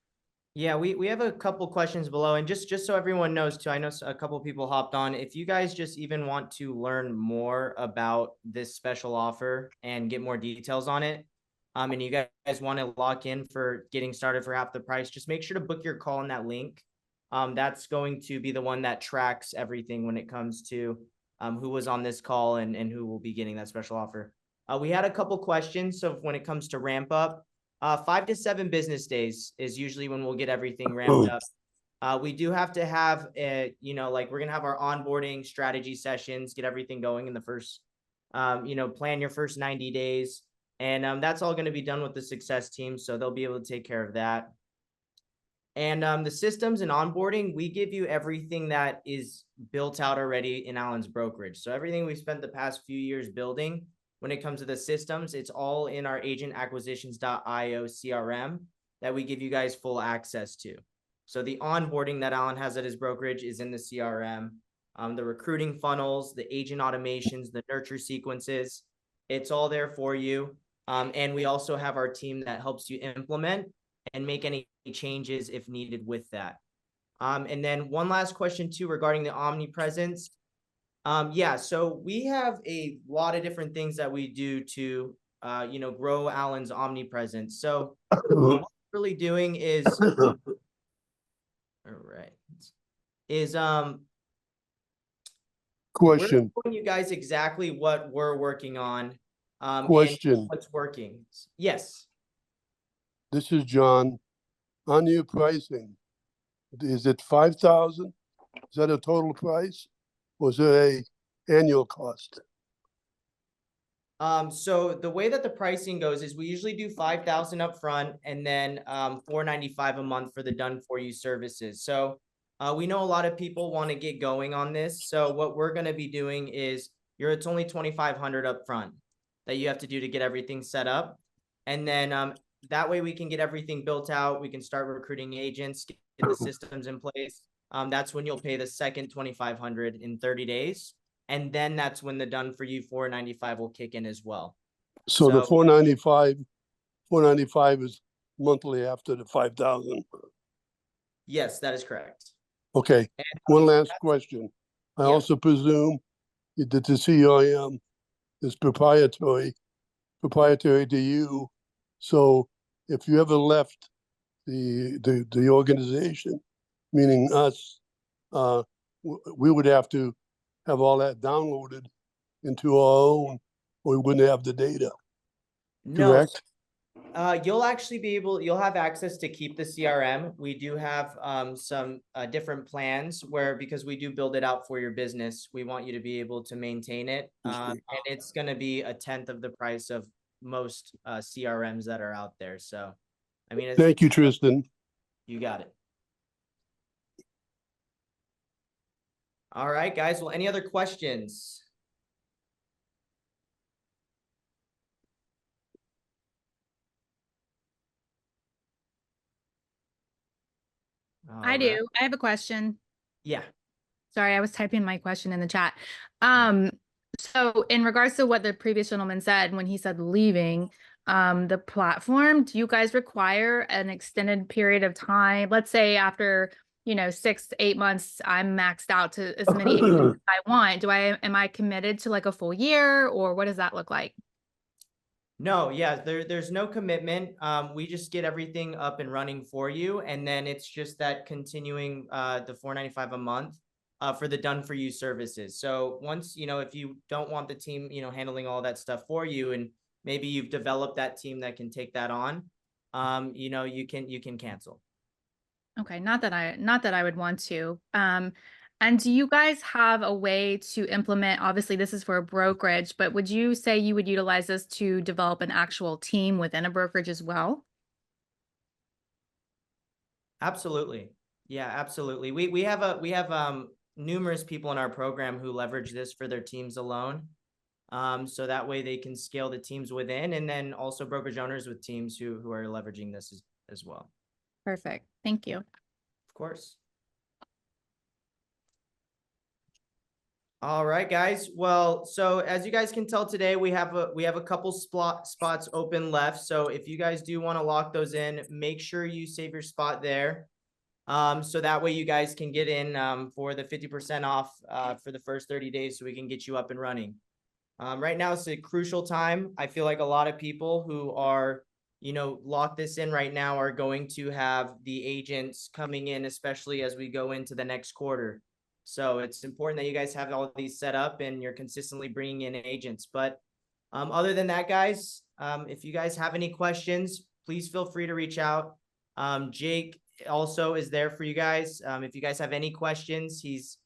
Yeah, we have a couple questions below, and just so everyone knows too, I know a couple people hopped on. If you guys just even want to learn more about this special offer and get more details on it, and you guys want to lock in for getting started for half the price, just make sure to book your call in that link. That's going to be the one that tracks everything when it comes to who was on this call and who will be getting that special offer. We had a couple questions. So when it comes to ramp up, 5 to 7 business days is usually when we'll get everything ramped up. We do have to have we're going to have our onboarding strategy sessions, get everything going in the first, plan your first 90 days. And that's all going to be done with the success team. So they'll be able to take care of that. And the systems and onboarding, we give you everything that is built out already in Allan's brokerage. So everything we've spent the past few years building, when it comes to the systems, it's all in our agentacquisitions.io CRM that we give you guys full access to. So the onboarding that Allan has at his brokerage is in the CRM. The recruiting funnels, the agent automations, the nurture sequences, it's all there for you. And we also have our team that helps you implement and make any changes if needed with that. And then one last question too regarding the Omnipresence. So we have a lot of different things that we do to, grow Allan's Omnipresence. So what we're really doing is All right. Is Question, we're showing you guys exactly what we're working on. And question. what's working. Yes. This is John. On your pricing, is it 5,000? Is that a total price? Or is it a annual cost? So the way that the pricing goes is we usually do 5,000 up front and then $495 a month for the done for you services. So we know a lot of people want to get going on this. So what we're going to be doing is it's only 2,500 up front that you have to do to get everything set up. And then that way we can get everything built out. We can start recruiting agents, get the systems in place. That's when you'll pay the second 2,500 in 30 days. And then that's when the done for you $495 will kick in as well. So the So- 495 is monthly after the 5,000. Yes, that is correct. Okay, one last question. I Yeah. also presume that the CRM is proprietary to you. So if you ever left the organization, meaning us, we would have to have all that downloaded into our own, or we wouldn't have the data, No, correct? you'll have access to keep the CRM. We do have some different plans where, because we do build it out for your business, we want you to be able to maintain it. And it's going to be 1/10 of the price of most CRMs that are out there. So, I mean, Thank you, Tristan. You got it. All right, guys. Well, any other questions? All I right. do. I have a question. Yeah. Sorry, I was typing my question in the chat. So in regards to what the previous gentleman said when he said leaving the platform, do you guys require an extended period of time? Let's say after, 6 to 8 months, I'm maxed out to as many agents as I want. Am I committed to like a full year, or what does that look like? No, yeah, there's no commitment. We just get everything up and running for you. And then it's just that continuing the $495 a month for the done for you services. So once, if you don't want the team, handling all that stuff for you, and maybe you've developed that team that can take that on, you can cancel. Okay, not that I would want to. And do you guys have a way to implement, obviously this is for a brokerage, but would you say you would utilize this to develop an actual team within a brokerage as well? Absolutely. Yeah, absolutely. We have numerous people in our program who leverage this for their teams alone. So that way they can scale the teams within, and then also brokerage owners with teams who are leveraging this as well. Perfect. Thank you. Of course. All right, guys. Well, so as you guys can tell today, we have a couple spots open left. So if you guys do want to lock those in, make sure you save your spot there. So that way you guys can get in for the 50% off for the first 30 days, so we can get you up and running. Right now it's a crucial time. I feel like a lot of people who are, lock this in right now are going to have the agents coming in, especially as we go into the next quarter. So it's important that you guys have all of these set up and you're consistently bringing in agents. But other than that, guys, if you guys have any questions, please feel free to reach out. Jake also is there for you guys. If you guys have any questions, he's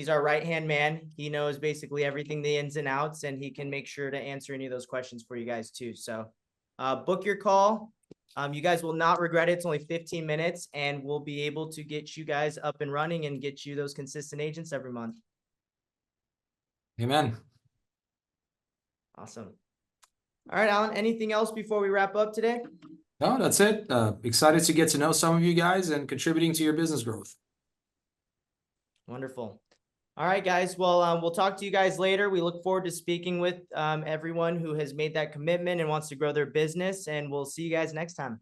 our right-hand man. He knows basically everything, the ins and outs, and he can make sure to answer any of those questions for you guys too. So book your call. You guys will not regret it. It's only 15 minutes, and we'll be able to get you guys up and running and get you those consistent agents every month. Amen. Awesome. All right, Allan, anything else before we wrap up today? No, that's it. Excited to get to know some of you guys and contributing to your business growth. Wonderful. All right, guys. Well, we'll talk to you guys later. We look forward to speaking with everyone who has made that commitment and wants to grow their business, and we'll see you guys next time.